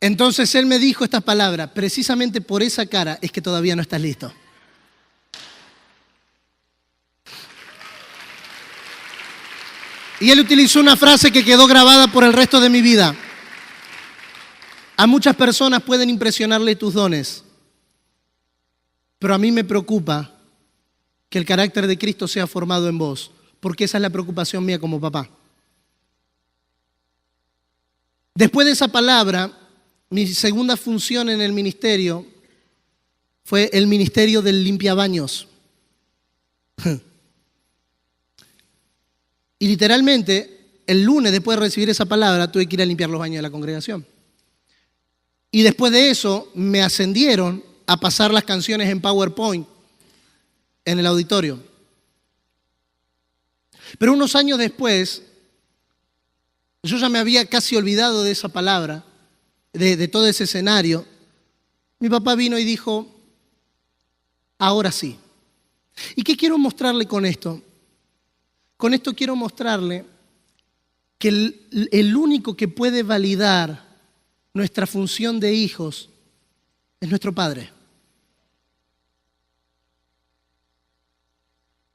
Entonces él me dijo estas palabras, precisamente por esa cara es que todavía no estás listo. Y él utilizó una frase que quedó grabada por el resto de mi vida. A muchas personas pueden impresionarle tus dones, pero a mí me preocupa que el carácter de Cristo sea formado en vos, porque esa es la preocupación mía como papá. Después de esa palabra, mi segunda función en el ministerio fue el ministerio del limpiabaños. Y literalmente, el lunes después de recibir esa palabra, tuve que ir a limpiar los baños de la congregación. Y después de eso, me ascendieron a pasar las canciones en PowerPoint en el auditorio. Pero unos años después, yo ya me había casi olvidado de esa palabra, de todo ese escenario. Mi papá vino y dijo, ahora sí. ¿Y qué quiero mostrarle con esto? Con esto quiero mostrarle que el único que puede validar nuestra función de hijos es nuestro Padre.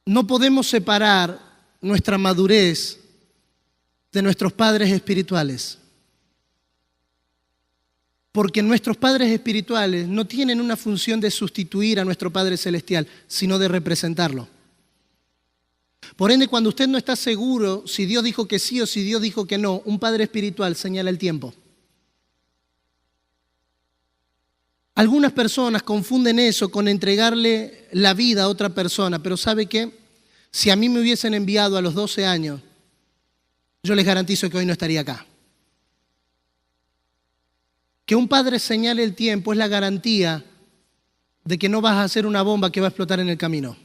No podemos separar nuestra madurez de nuestros padres espirituales. Porque nuestros padres espirituales no tienen una función de sustituir a nuestro Padre Celestial, sino de representarlo. Por ende, cuando usted no está seguro si Dios dijo que sí o si Dios dijo que no, un padre espiritual señala el tiempo. Algunas personas confunden eso con entregarle la vida a otra persona, pero ¿sabe qué? Si a mí me hubiesen enviado a los 12 años, yo les garantizo que hoy no estaría acá. Que un padre señale el tiempo es la garantía de que no vas a hacer una bomba que va a explotar en el camino.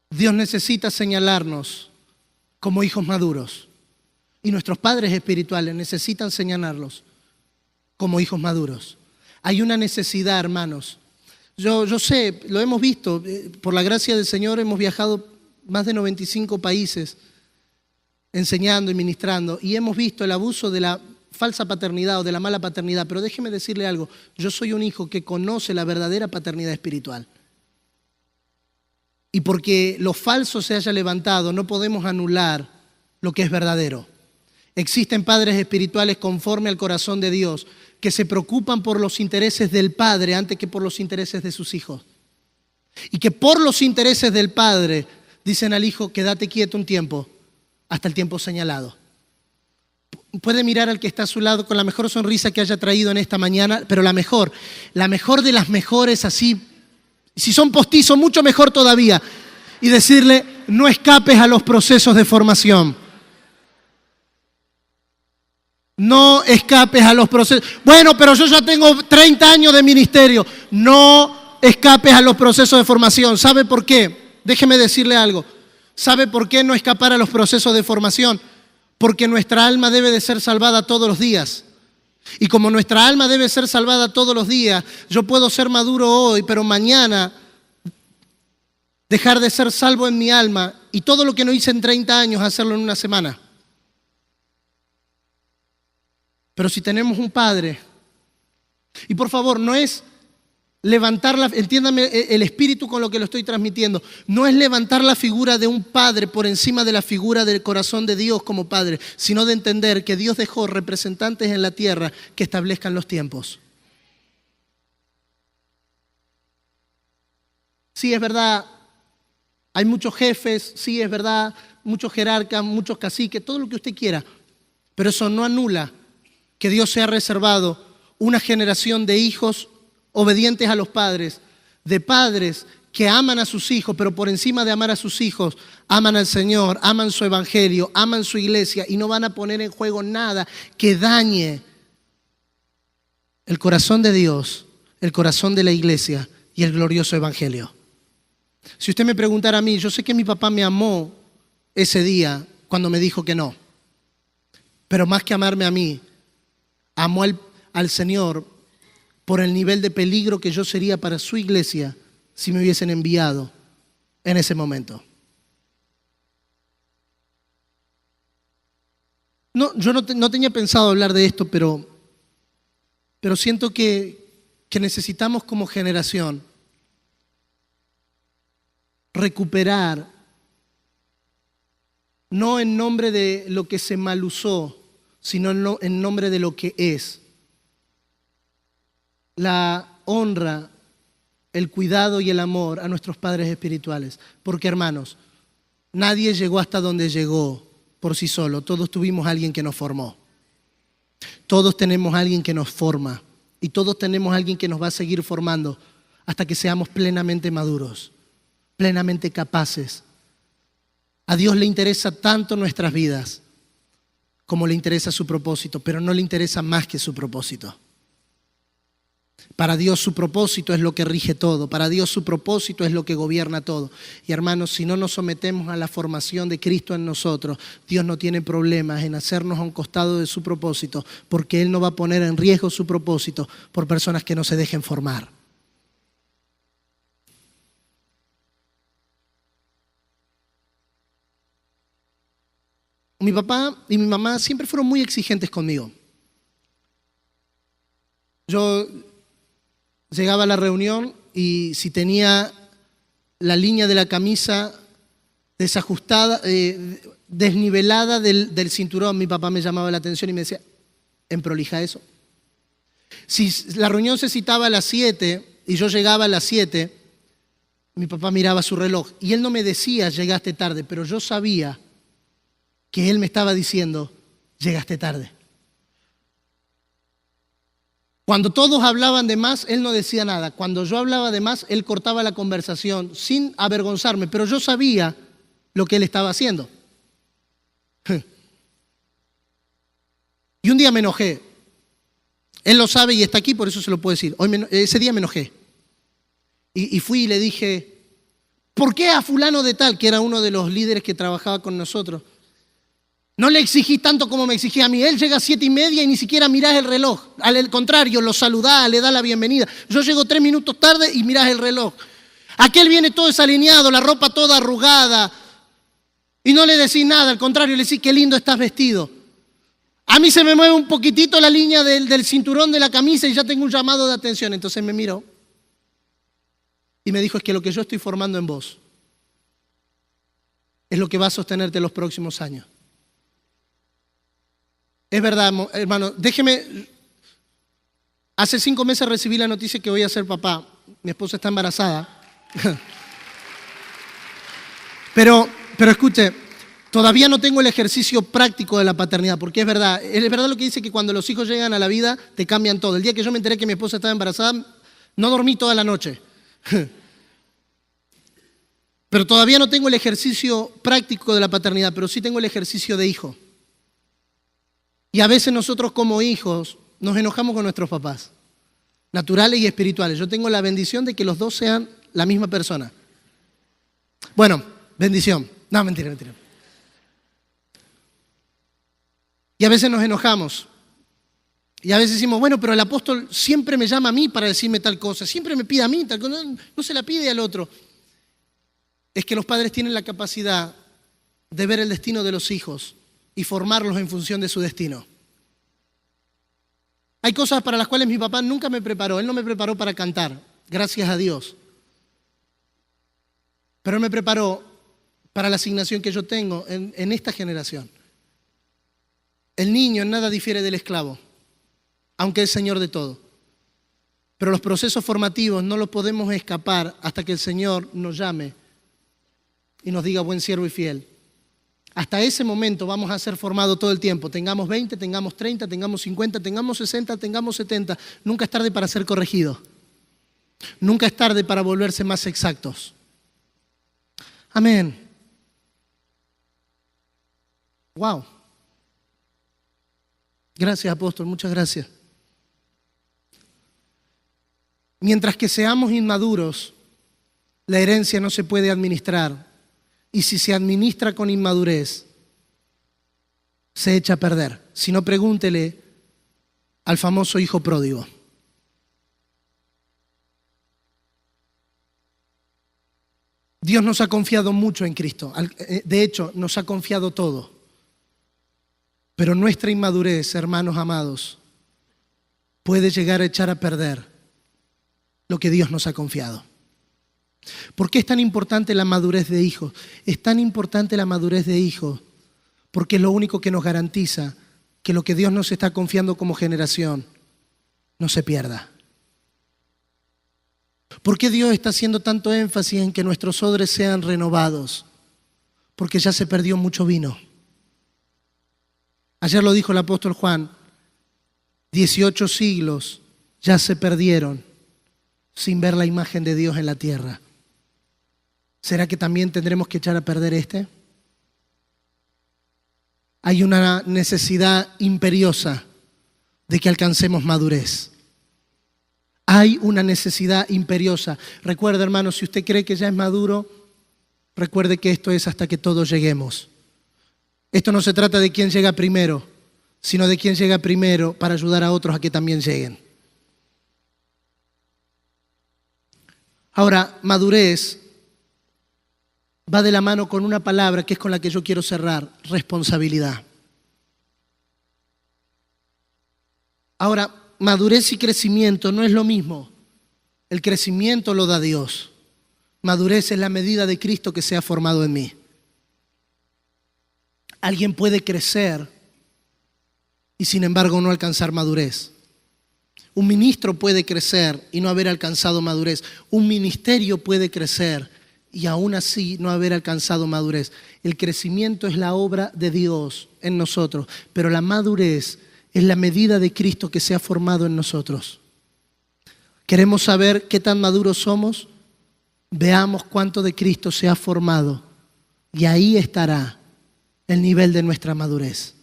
Dios necesita señalarnos como hijos maduros y nuestros padres espirituales necesitan señalarlos como hijos maduros. Hay una necesidad, hermanos. Yo sé, lo hemos visto, por la gracia del Señor hemos viajado más de 95 países enseñando y ministrando y hemos visto el abuso de la falsa paternidad o de la mala paternidad, pero déjeme decirle algo, yo soy un hijo que conoce la verdadera paternidad espiritual. Y porque lo falso se haya levantado, no podemos anular lo que es verdadero. Existen padres espirituales conforme al corazón de Dios que se preocupan por los intereses del padre antes que por los intereses de sus hijos. Y que por los intereses del padre dicen al hijo, quédate quieto un tiempo, hasta el tiempo señalado. Puede mirar al que está a su lado con la mejor sonrisa que haya traído en esta mañana, pero la mejor de las mejores, así, si son postizos, mucho mejor todavía. Y decirle, no escapes a los procesos de formación. No escapes a los procesos. Bueno, pero yo ya tengo 30 años de ministerio. No escapes a los procesos de formación. ¿Sabe por qué? Déjeme decirle algo. ¿Sabe por qué no escapar a los procesos de formación? Porque nuestra alma debe de ser salvada todos los días. Y como nuestra alma debe ser salvada todos los días, yo puedo ser maduro hoy, pero mañana dejar de ser salvo en mi alma y todo lo que no hice en 30 años hacerlo en una semana. Pero si tenemos un padre, y por favor, no es levantar entiéndame el espíritu con lo que lo estoy transmitiendo, no es levantar la figura de un padre por encima de la figura del corazón de Dios como padre, sino de entender que Dios dejó representantes en la tierra que establezcan los tiempos. Sí, es verdad, hay muchos jefes, sí, es verdad, muchos jerarcas, muchos caciques, todo lo que usted quiera, pero eso no anula que Dios se ha reservado una generación de hijos obedientes a los padres, de padres que aman a sus hijos, pero por encima de amar a sus hijos, aman al Señor, aman su evangelio, aman su iglesia y no van a poner en juego nada que dañe el corazón de Dios, el corazón de la iglesia y el glorioso evangelio. Si usted me preguntara a mí, yo sé que mi papá me amó ese día cuando me dijo que no, pero más que amarme a mí, amó al Señor por el nivel de peligro que yo sería para su iglesia si me hubiesen enviado en ese momento. No, yo no tenía pensado hablar de esto, pero siento que necesitamos como generación recuperar, no en nombre de lo que se mal usó, sino en nombre de lo que es. La honra, el cuidado y el amor a nuestros padres espirituales. Porque, hermanos, nadie llegó hasta donde llegó por sí solo. Todos tuvimos a alguien que nos formó. Todos tenemos a alguien que nos forma. Y todos tenemos a alguien que nos va a seguir formando hasta que seamos plenamente maduros, plenamente capaces. A Dios le interesa tanto nuestras vidas como le interesa su propósito, pero no le interesa más que su propósito. Para Dios su propósito es lo que rige todo. Para Dios su propósito es lo que gobierna todo. Y hermanos, si no nos sometemos a la formación de Cristo en nosotros, Dios no tiene problemas en hacernos a un costado de su propósito, porque Él no va a poner en riesgo su propósito por personas que no se dejen formar. Mi papá y mi mamá siempre fueron muy exigentes conmigo. Yo llegaba a la reunión y si tenía la línea de la camisa desajustada, desnivelada del cinturón, mi papá me llamaba la atención y me decía, en prolija eso. Si la reunión se citaba a las 7 y yo llegaba a las 7, mi papá miraba su reloj y él no me decía llegaste tarde, pero yo sabía que él me estaba diciendo llegaste tarde. Cuando todos hablaban de más, él no decía nada. Cuando yo hablaba de más, él cortaba la conversación sin avergonzarme, pero yo sabía lo que él estaba haciendo. Y un día me enojé. Él lo sabe y está aquí, por eso se lo puedo decir. Ese día me enojé. Y fui y le dije, ¿por qué a fulano de tal, que era uno de los líderes que trabajaba con nosotros, no le exigí tanto como me exigía a mí? Él llega a 7:30 y ni siquiera mirás el reloj. Al contrario, lo saludás, le da la bienvenida. Yo llego 3 minutos tarde y mirás el reloj. Aquel viene todo desalineado, la ropa toda arrugada. Y no le decís nada, al contrario, le decís qué lindo estás vestido. A mí se me mueve un poquitito la línea del cinturón de la camisa y ya tengo un llamado de atención. Entonces me miró y me dijo, es que lo que yo estoy formando en vos es lo que va a sostenerte los próximos años. Es verdad, hermano, déjeme. Hace 5 meses recibí la noticia que voy a ser papá. Mi esposa está embarazada. Pero escuche, todavía no tengo el ejercicio práctico de la paternidad, porque es verdad lo que dice que cuando los hijos llegan a la vida te cambian todo. El día que yo me enteré que mi esposa estaba embarazada, no dormí toda la noche. Pero todavía no tengo el ejercicio práctico de la paternidad, pero sí tengo el ejercicio de hijo. Y a veces nosotros como hijos nos enojamos con nuestros papás, naturales y espirituales. Yo tengo la bendición de que los dos sean la misma persona. Bueno, bendición. No, mentira. Y a veces nos enojamos. Y a veces decimos, bueno, pero el apóstol siempre me llama a mí para decirme tal cosa, siempre me pide a mí tal cosa, no se la pide al otro. Es que los padres tienen la capacidad de ver el destino de los hijos y formarlos en función de su destino. Hay cosas para las cuales mi papá nunca me preparó. Él no me preparó para cantar, gracias a Dios. Pero él me preparó para la asignación que yo tengo en esta generación. El niño en nada difiere del esclavo, aunque es señor de todo. Pero los procesos formativos no los podemos escapar hasta que el Señor nos llame y nos diga buen siervo y fiel. Hasta ese momento vamos a ser formados todo el tiempo. Tengamos 20, tengamos 30, tengamos 50, tengamos 60, tengamos 70. Nunca es tarde para ser corregido. Nunca es tarde para volverse más exactos. Amén. Wow. Gracias, apóstol. Muchas gracias. Mientras que seamos inmaduros, la herencia no se puede administrar. Y si se administra con inmadurez, se echa a perder. Si no, pregúntele al famoso hijo pródigo. Dios nos ha confiado mucho en Cristo. De hecho, nos ha confiado todo. Pero nuestra inmadurez, hermanos amados, puede llegar a echar a perder lo que Dios nos ha confiado. ¿Por qué es tan importante la madurez de hijos? Es tan importante la madurez de hijos porque es lo único que nos garantiza que lo que Dios nos está confiando como generación no se pierda. ¿Por qué Dios está haciendo tanto énfasis en que nuestros odres sean renovados? Porque ya se perdió mucho vino. Ayer lo dijo el apóstol Juan, 18 siglos ya se perdieron sin ver la imagen de Dios en la tierra. ¿Será que también tendremos que echar a perder este? Hay una necesidad imperiosa de que alcancemos madurez. Hay una necesidad imperiosa. Recuerde, hermano, si usted cree que ya es maduro, recuerde que esto es hasta que todos lleguemos. Esto no se trata de quién llega primero, sino de quién llega primero para ayudar a otros a que también lleguen. Ahora, madurez va de la mano con una palabra que es con la que yo quiero cerrar, responsabilidad. Ahora, madurez y crecimiento no es lo mismo. El crecimiento lo da Dios. Madurez es la medida de Cristo que se ha formado en mí. Alguien puede crecer y sin embargo no alcanzar madurez. Un ministro puede crecer y no haber alcanzado madurez. Un ministerio puede crecer y aún así no haber alcanzado madurez. El crecimiento es la obra de Dios en nosotros, pero la madurez es la medida de Cristo que se ha formado en nosotros. ¿Queremos saber qué tan maduros somos? Veamos cuánto de Cristo se ha formado y ahí estará el nivel de nuestra madurez.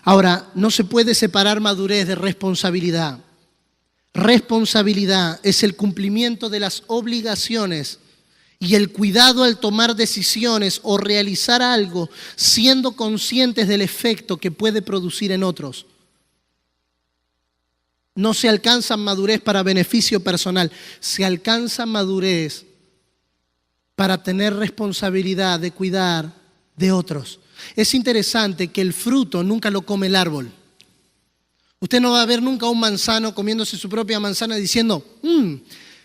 Ahora, no se puede separar madurez de responsabilidad. Responsabilidad es el cumplimiento de las obligaciones y el cuidado al tomar decisiones o realizar algo siendo conscientes del efecto que puede producir en otros. No se alcanza madurez para beneficio personal, se alcanza madurez para tener responsabilidad de cuidar de otros. Es interesante que el fruto nunca lo come el árbol. Usted no va a ver nunca un manzano comiéndose su propia manzana diciendo,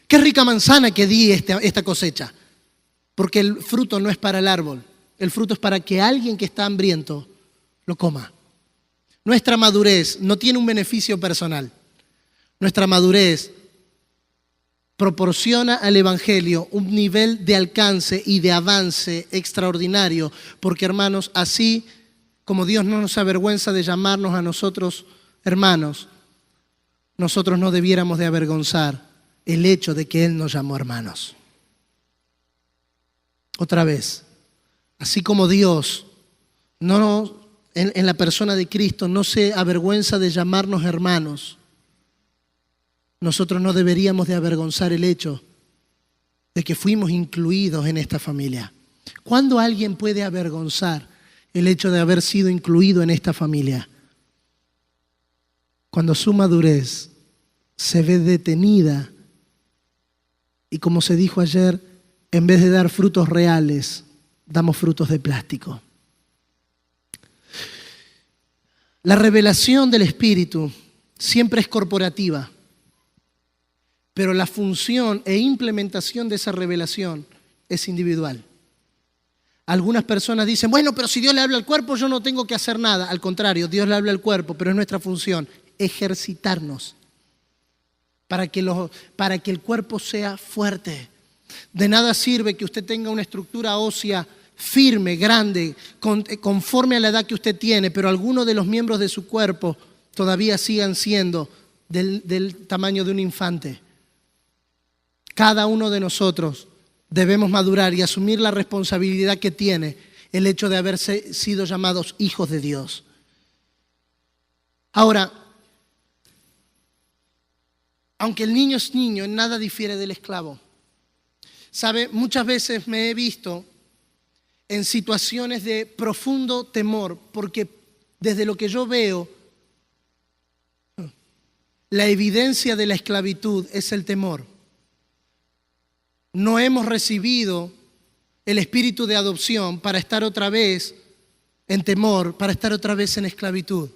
qué rica manzana que di esta cosecha. Porque el fruto no es para el árbol, el fruto es para que alguien que está hambriento lo coma. Nuestra madurez no tiene un beneficio personal. Nuestra madurez proporciona al Evangelio un nivel de alcance y de avance extraordinario, porque hermanos, así como Dios no nos avergüenza de llamarnos a nosotros hermanos, nosotros no debiéramos de avergonzar el hecho de que Él nos llamó hermanos. Otra vez, así como Dios en la persona de Cristo no se avergüenza de llamarnos hermanos, nosotros no deberíamos de avergonzar el hecho de que fuimos incluidos en esta familia. ¿Cuándo alguien puede avergonzar el hecho de haber sido incluido en esta familia? Cuando su madurez se ve detenida y, como se dijo ayer, en vez de dar frutos reales, damos frutos de plástico. La revelación del Espíritu siempre es corporativa, pero la función e implementación de esa revelación es individual. Algunas personas dicen, bueno, pero si Dios le habla al cuerpo, yo no tengo que hacer nada. Al contrario, Dios le habla al cuerpo, pero es nuestra función ejercitarnos para que el cuerpo sea fuerte. De nada sirve que usted tenga una estructura ósea firme, grande, conforme a la edad que usted tiene, pero algunos de los miembros de su cuerpo todavía sigan siendo del tamaño de un infante. Cada uno de nosotros debemos madurar y asumir la responsabilidad que tiene el hecho de haber sido llamados hijos de Dios. Ahora, aunque el niño es niño, en nada difiere del esclavo. ¿Sabe? Muchas veces me he visto en situaciones de profundo temor, porque desde lo que yo veo, la evidencia de la esclavitud es el temor. No hemos recibido el espíritu de adopción para estar otra vez en temor, para estar otra vez en esclavitud.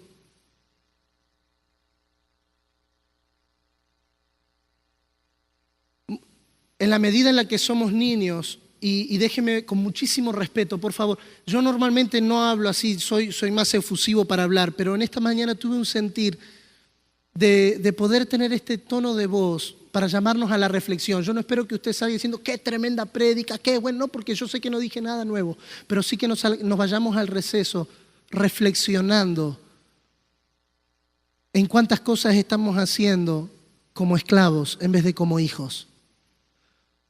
En la medida en la que somos niños, y déjeme con muchísimo respeto, por favor, yo normalmente no hablo así, soy más efusivo para hablar, pero en esta mañana tuve un sentir de poder tener este tono de voz para llamarnos a la reflexión. Yo no espero que usted salga diciendo, qué tremenda prédica, qué bueno, no, porque yo sé que no dije nada nuevo, pero sí que nos vayamos al receso reflexionando en cuántas cosas estamos haciendo como esclavos en vez de como hijos.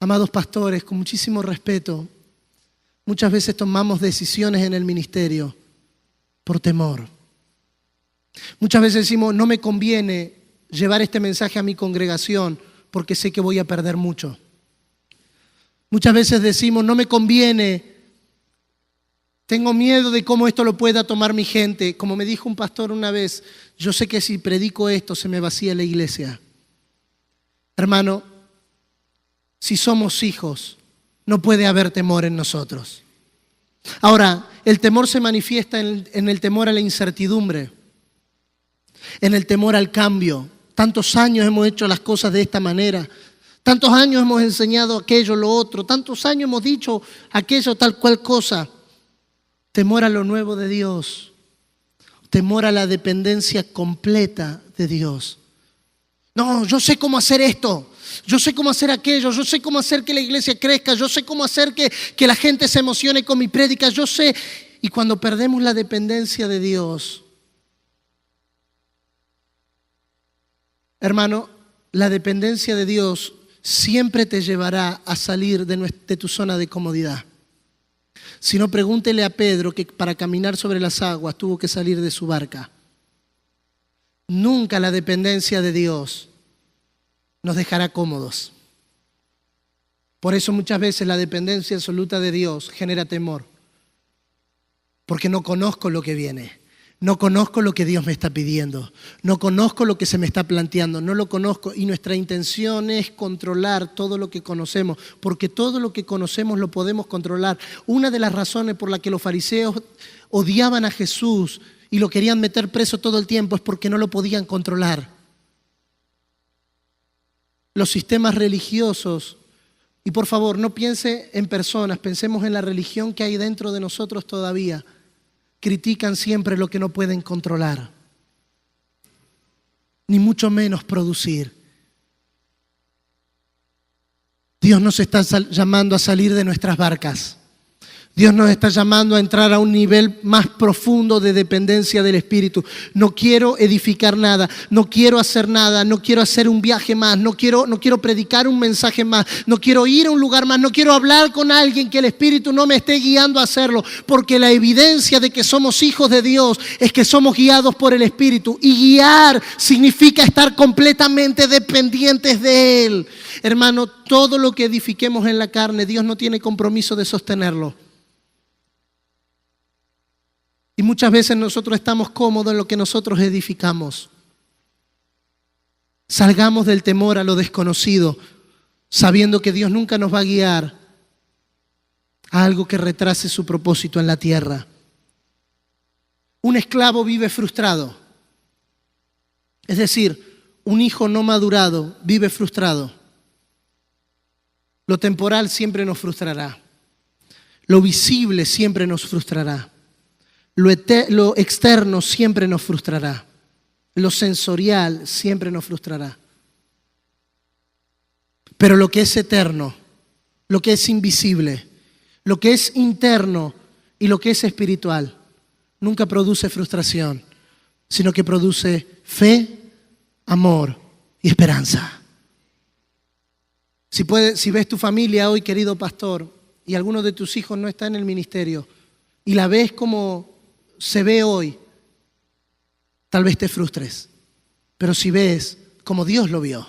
Amados pastores, con muchísimo respeto, muchas veces tomamos decisiones en el ministerio por temor. Muchas veces decimos, no me conviene llevar este mensaje a mi congregación porque sé que voy a perder mucho. Muchas veces decimos, no me conviene, tengo miedo de cómo esto lo pueda tomar mi gente. Como me dijo un pastor una vez, yo sé que si predico esto se me vacía la iglesia. Hermano, si somos hijos, no puede haber temor en nosotros. Ahora, el temor se manifiesta en el temor a la incertidumbre, en el temor al cambio. Tantos años hemos hecho las cosas de esta manera, tantos años hemos enseñado aquello, lo otro, tantos años hemos dicho aquello, tal cual cosa. Temor a lo nuevo de Dios, Temor a la dependencia completa de Dios. No, yo sé cómo hacer esto, yo sé cómo hacer aquello, yo sé cómo hacer que la iglesia crezca, yo sé cómo hacer que la gente se emocione con mi prédica, yo sé. Y cuando perdemos la dependencia de Dios, hermano, la dependencia de Dios siempre te llevará a salir de tu zona de comodidad. Si no, pregúntele a Pedro, que para caminar sobre las aguas tuvo que salir de su barca. Nunca la dependencia de Dios nos dejará cómodos. Por eso muchas veces la dependencia absoluta de Dios genera temor. Porque no conozco lo que viene. No conozco lo que Dios me está pidiendo. No conozco lo que se me está planteando. No lo conozco. Y nuestra intención es controlar todo lo que conocemos. Porque todo lo que conocemos lo podemos controlar. Una de las razones por las que los fariseos odiaban a Jesús y lo querían meter preso todo el tiempo es porque no lo podían controlar. Los sistemas religiosos, y por favor no piense en personas, pensemos en la religión que hay dentro de nosotros todavía, critican siempre lo que no pueden controlar, ni mucho menos producir. Dios nos está llamando a salir de nuestras barcas. Dios nos está llamando a entrar a un nivel más profundo de dependencia del Espíritu. No quiero edificar nada, no quiero hacer nada, no quiero hacer un viaje más, no quiero predicar un mensaje más, no quiero ir a un lugar más, no quiero hablar con alguien que el Espíritu no me esté guiando a hacerlo, porque la evidencia de que somos hijos de Dios es que somos guiados por el Espíritu, y guiar significa estar completamente dependientes de Él. Hermano, todo lo que edifiquemos en la carne, Dios no tiene compromiso de sostenerlo. Y muchas veces nosotros estamos cómodos en lo que nosotros edificamos. Salgamos del temor a lo desconocido, sabiendo que Dios nunca nos va a guiar a algo que retrase su propósito en la tierra. Un esclavo vive frustrado. Es decir, un hijo no madurado vive frustrado. Lo temporal siempre nos frustrará. Lo visible siempre nos frustrará. Lo externo siempre nos frustrará. Lo sensorial siempre nos frustrará. Pero lo que es eterno, lo que es invisible, lo que es interno y lo que es espiritual, nunca produce frustración, sino que produce fe, amor y esperanza. Si ves tu familia hoy, querido pastor, y alguno de tus hijos no está en el ministerio, y la ves como se ve hoy, tal vez te frustres. Pero si ves como Dios lo vio,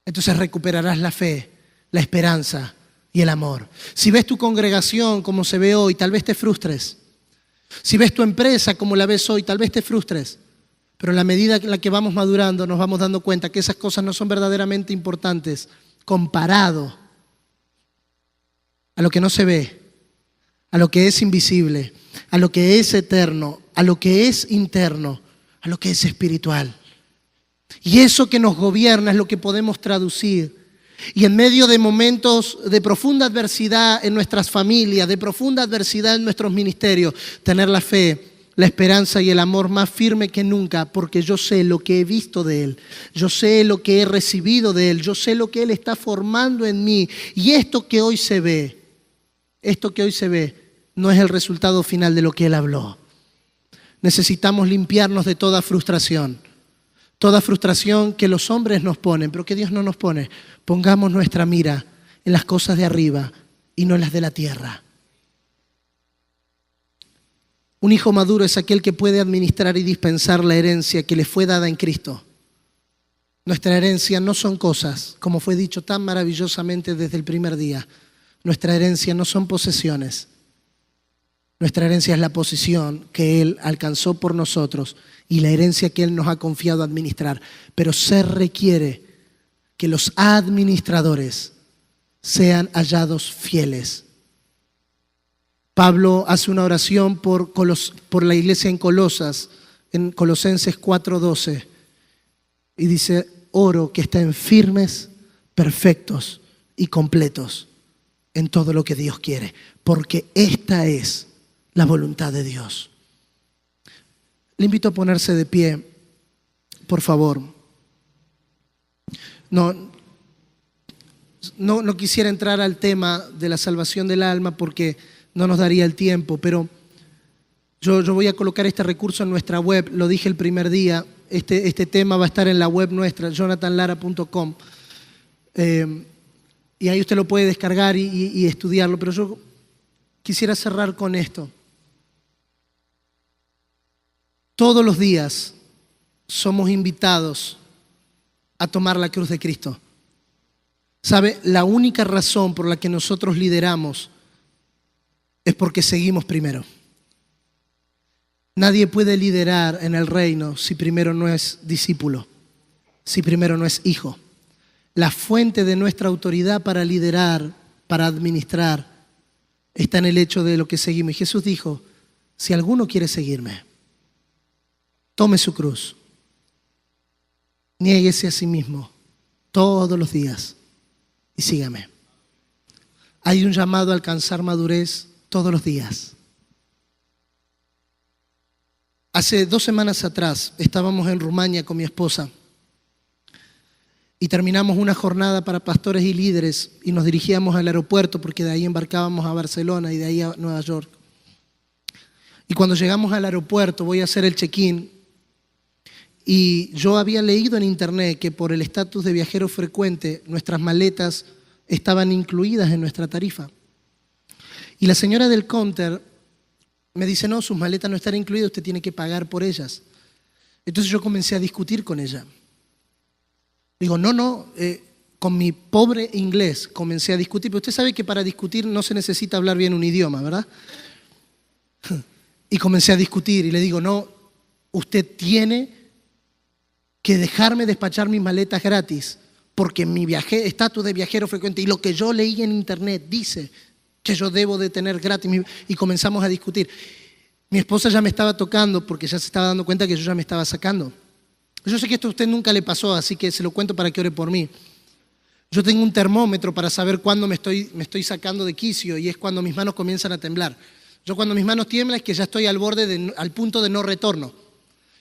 entonces recuperarás la fe, la esperanza y el amor. Si ves tu congregación como se ve hoy, tal vez te frustres. Si ves tu empresa como la ves hoy, tal vez te frustres. Pero en la medida en la que vamos madurando, nos vamos dando cuenta que esas cosas no son verdaderamente importantes comparado a lo que no se ve, a lo que es invisible, a lo que es eterno, a lo que es interno, a lo que es espiritual. Y eso que nos gobierna es lo que podemos traducir. Y en medio de momentos de profunda adversidad en nuestras familias, de profunda adversidad en nuestros ministerios, tener la fe, la esperanza y el amor más firme que nunca, porque yo sé lo que he visto de Él, yo sé lo que he recibido de Él, yo sé lo que Él está formando en mí. Y esto que hoy se ve, no es el resultado final de lo que Él habló. Necesitamos limpiarnos de toda frustración que los hombres nos ponen, pero que Dios no nos pone. Pongamos nuestra mira en las cosas de arriba y no en las de la tierra. Un hijo maduro es aquel que puede administrar y dispensar la herencia que le fue dada en Cristo. Nuestra herencia no son cosas, como fue dicho tan maravillosamente desde el primer día. Nuestra herencia no son posesiones. Nuestra herencia es la posición que Él alcanzó por nosotros y la herencia que Él nos ha confiado a administrar. Pero se requiere que los administradores sean hallados fieles. Pablo hace una oración por la iglesia en Colosas, en Colosenses 4:12, y dice: oro que estén firmes, perfectos y completos en todo lo que Dios quiere, porque esta es la voluntad de Dios. Le invito a ponerse de pie, por favor. No quisiera entrar al tema de la salvación del alma porque no nos daría el tiempo, pero yo voy a colocar este recurso en nuestra web, lo dije el primer día, este tema va a estar en la web nuestra, jonathanlara.com, y ahí usted lo puede descargar y estudiarlo, pero yo quisiera cerrar con esto. Todos los días somos invitados a tomar la cruz de Cristo. ¿Sabe? La única razón por la que nosotros lideramos es porque seguimos primero. Nadie puede liderar en el reino si primero no es discípulo, si primero no es hijo. La fuente de nuestra autoridad para liderar, para administrar, está en el hecho de lo que seguimos. Y Jesús dijo, si alguno quiere seguirme, tome su cruz, niéguese a sí mismo todos los días y sígame. Hay un llamado a alcanzar madurez todos los días. Hace 2 semanas atrás estábamos en Rumania con mi esposa y terminamos una jornada para pastores y líderes y nos dirigíamos al aeropuerto porque de ahí embarcábamos a Barcelona y de ahí a Nueva York. Y cuando llegamos al aeropuerto voy a hacer el check-in y yo había leído en internet que por el estatus de viajero frecuente nuestras maletas estaban incluidas en nuestra tarifa. Y la señora del counter me dice, no, sus maletas no están incluidas, usted tiene que pagar por ellas. Entonces yo comencé a discutir con ella. Digo, con mi pobre inglés comencé a discutir, pero usted sabe que para discutir no se necesita hablar bien un idioma, ¿verdad? Y comencé a discutir y le digo, no, usted tiene que dejarme despachar mis maletas gratis, porque mi estatus de viajero frecuente y lo que yo leí en internet dice que yo debo de tener gratis, y comenzamos a discutir. Mi esposa ya me estaba tocando porque ya se estaba dando cuenta que yo ya me estaba sacando. Yo sé que esto a usted nunca le pasó, así que se lo cuento para que ore por mí. Yo tengo un termómetro para saber cuándo me estoy sacando de quicio y es cuando mis manos comienzan a temblar. Yo cuando mis manos tiemblan es que ya estoy al punto de no retorno.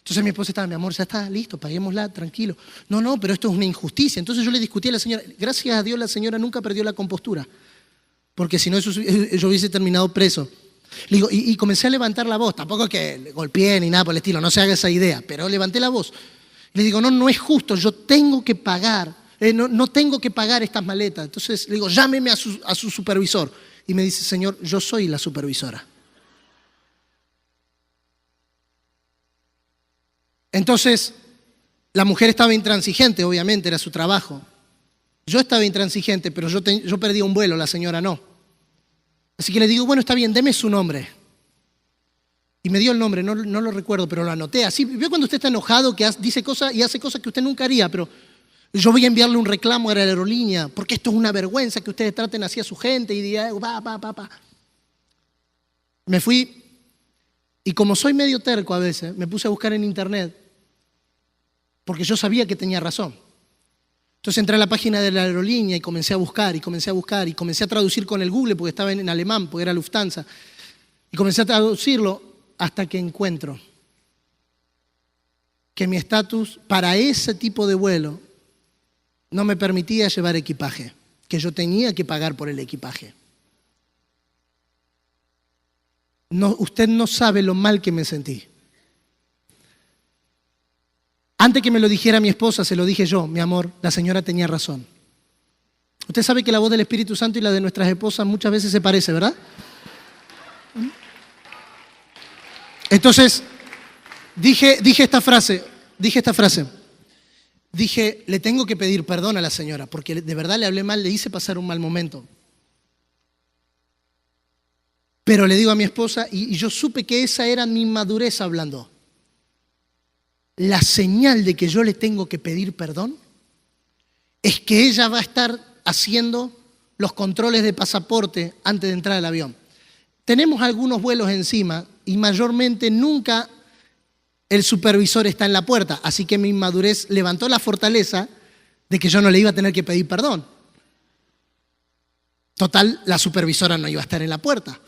Entonces mi esposa estaba, mi amor, ya está listo, paguémosla, tranquilo. No, pero esto es una injusticia. Entonces yo le discutí a la señora. Gracias a Dios la señora nunca perdió la compostura, porque si no yo hubiese terminado preso. Le digo, y comencé a levantar la voz, tampoco que le golpeé ni nada por el estilo, no se haga esa idea, pero levanté la voz. Le digo, no es justo, yo tengo que pagar, no tengo que pagar estas maletas. Entonces le digo, llámeme a su supervisor. Y me dice, señor, yo soy la supervisora. Entonces, la mujer estaba intransigente, obviamente, era su trabajo. Yo estaba intransigente, pero yo perdí un vuelo, la señora no. Así que le digo, bueno, está bien, deme su nombre. Y me dio el nombre, no lo recuerdo, pero lo anoté. Así, ¿ve cuando usted está enojado, que dice cosas y hace cosas que usted nunca haría? Pero yo voy a enviarle un reclamo a la aerolínea, porque esto es una vergüenza que ustedes traten así a su gente y digan, Me fui, y como soy medio terco a veces, me puse a buscar en internet, porque yo sabía que tenía razón. Entonces entré a la página de la aerolínea y comencé a buscar, y comencé a traducir con el Google, porque estaba en alemán, porque era Lufthansa. Y comencé a traducirlo hasta que encuentro que mi estatus para ese tipo de vuelo no me permitía llevar equipaje, que yo tenía que pagar por el equipaje. No, usted no sabe lo mal que me sentí. Antes que me lo dijera mi esposa, se lo dije yo, mi amor, la señora tenía razón. Usted sabe que la voz del Espíritu Santo y la de nuestras esposas muchas veces se parece, ¿verdad? Entonces, dije esta frase. Dije, le tengo que pedir perdón a la señora, porque de verdad le hablé mal, le hice pasar un mal momento. Pero le digo a mi esposa, y yo supe que esa era mi madurez hablando. La señal de que yo le tengo que pedir perdón es que ella va a estar haciendo los controles de pasaporte antes de entrar al avión. Tenemos algunos vuelos encima y mayormente nunca el supervisor está en la puerta, así que mi inmadurez levantó la fortaleza de que yo no le iba a tener que pedir perdón. Total, la supervisora no iba a estar en la puerta.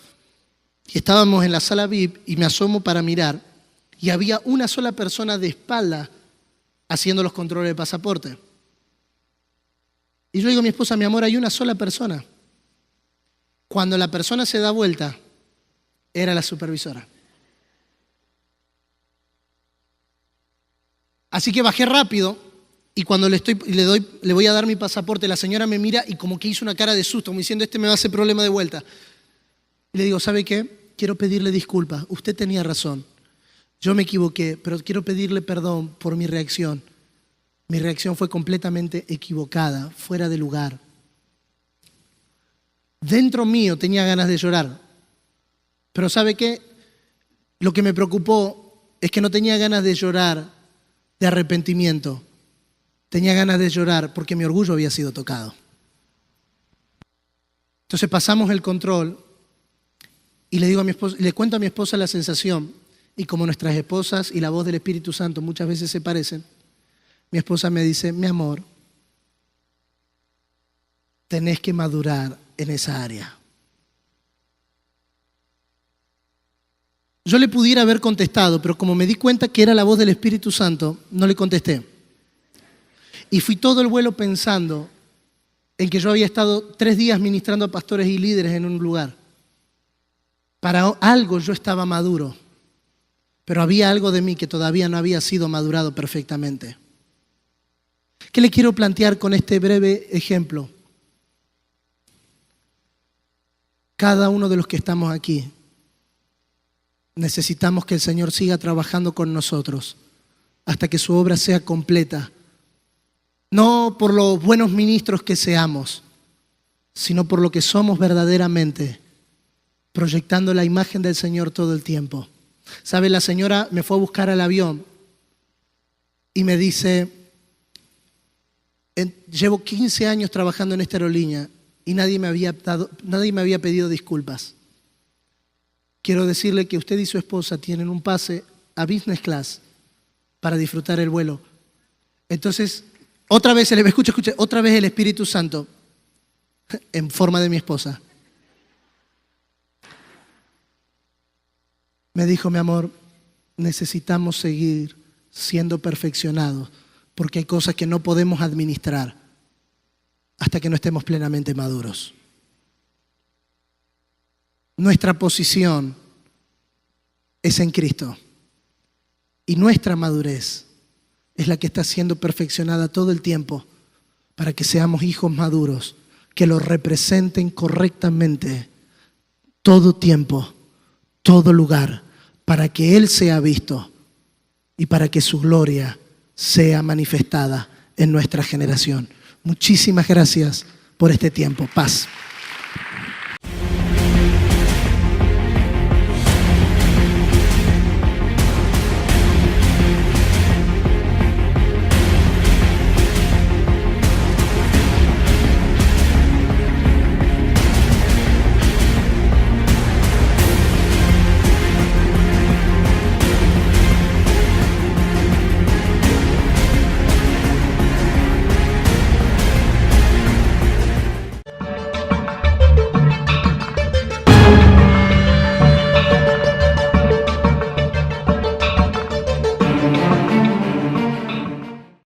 Y estábamos en la sala VIP y me asomo para mirar y había una sola persona de espalda haciendo los controles de pasaporte. Y yo digo a mi esposa, mi amor, hay una sola persona. Cuando la persona se da vuelta, era la supervisora. Así que bajé rápido y cuando le voy a dar mi pasaporte, la señora me mira y como que hizo una cara de susto, como diciendo, este me va a hacer problema de vuelta. Y le digo, ¿sabe qué? Quiero pedirle disculpas. Usted tenía razón. Yo me equivoqué, pero quiero pedirle perdón por mi reacción. Mi reacción fue completamente equivocada, fuera de lugar. Dentro mío tenía ganas de llorar. Pero ¿sabe qué? Lo que me preocupó es que no tenía ganas de llorar de arrepentimiento. Tenía ganas de llorar porque mi orgullo había sido tocado. Entonces pasamos el control y le digo a mi esposa, le cuento a mi esposa la sensación, y como nuestras esposas y la voz del Espíritu Santo muchas veces se parecen, mi esposa me dice, mi amor, tenés que madurar en esa área. Yo le pudiera haber contestado, pero como me di cuenta que era la voz del Espíritu Santo, no le contesté. Y fui todo el vuelo pensando en que yo había estado 3 días ministrando a pastores y líderes en un lugar. Para algo yo estaba maduro, pero había algo de mí que todavía no había sido madurado perfectamente. ¿Qué le quiero plantear con este breve ejemplo? Cada uno de los que estamos aquí necesitamos que el Señor siga trabajando con nosotros hasta que su obra sea completa. No por los buenos ministros que seamos, sino por lo que somos verdaderamente, proyectando la imagen del Señor todo el tiempo. ¿Sabe? La señora me fue a buscar al avión y me dice, llevo 15 años trabajando en esta aerolínea y nadie me había pedido disculpas. Quiero decirle que usted y su esposa tienen un pase a business class para disfrutar el vuelo. Entonces, otra vez el Espíritu Santo en forma de mi esposa me dijo, mi amor, necesitamos seguir siendo perfeccionados porque hay cosas que no podemos administrar hasta que no estemos plenamente maduros. Nuestra posición es en Cristo y nuestra madurez es la que está siendo perfeccionada todo el tiempo para que seamos hijos maduros que lo representen correctamente todo tiempo, todo lugar, para que Él sea visto y para que su gloria sea manifestada en nuestra generación. Muchísimas gracias por este tiempo. Paz.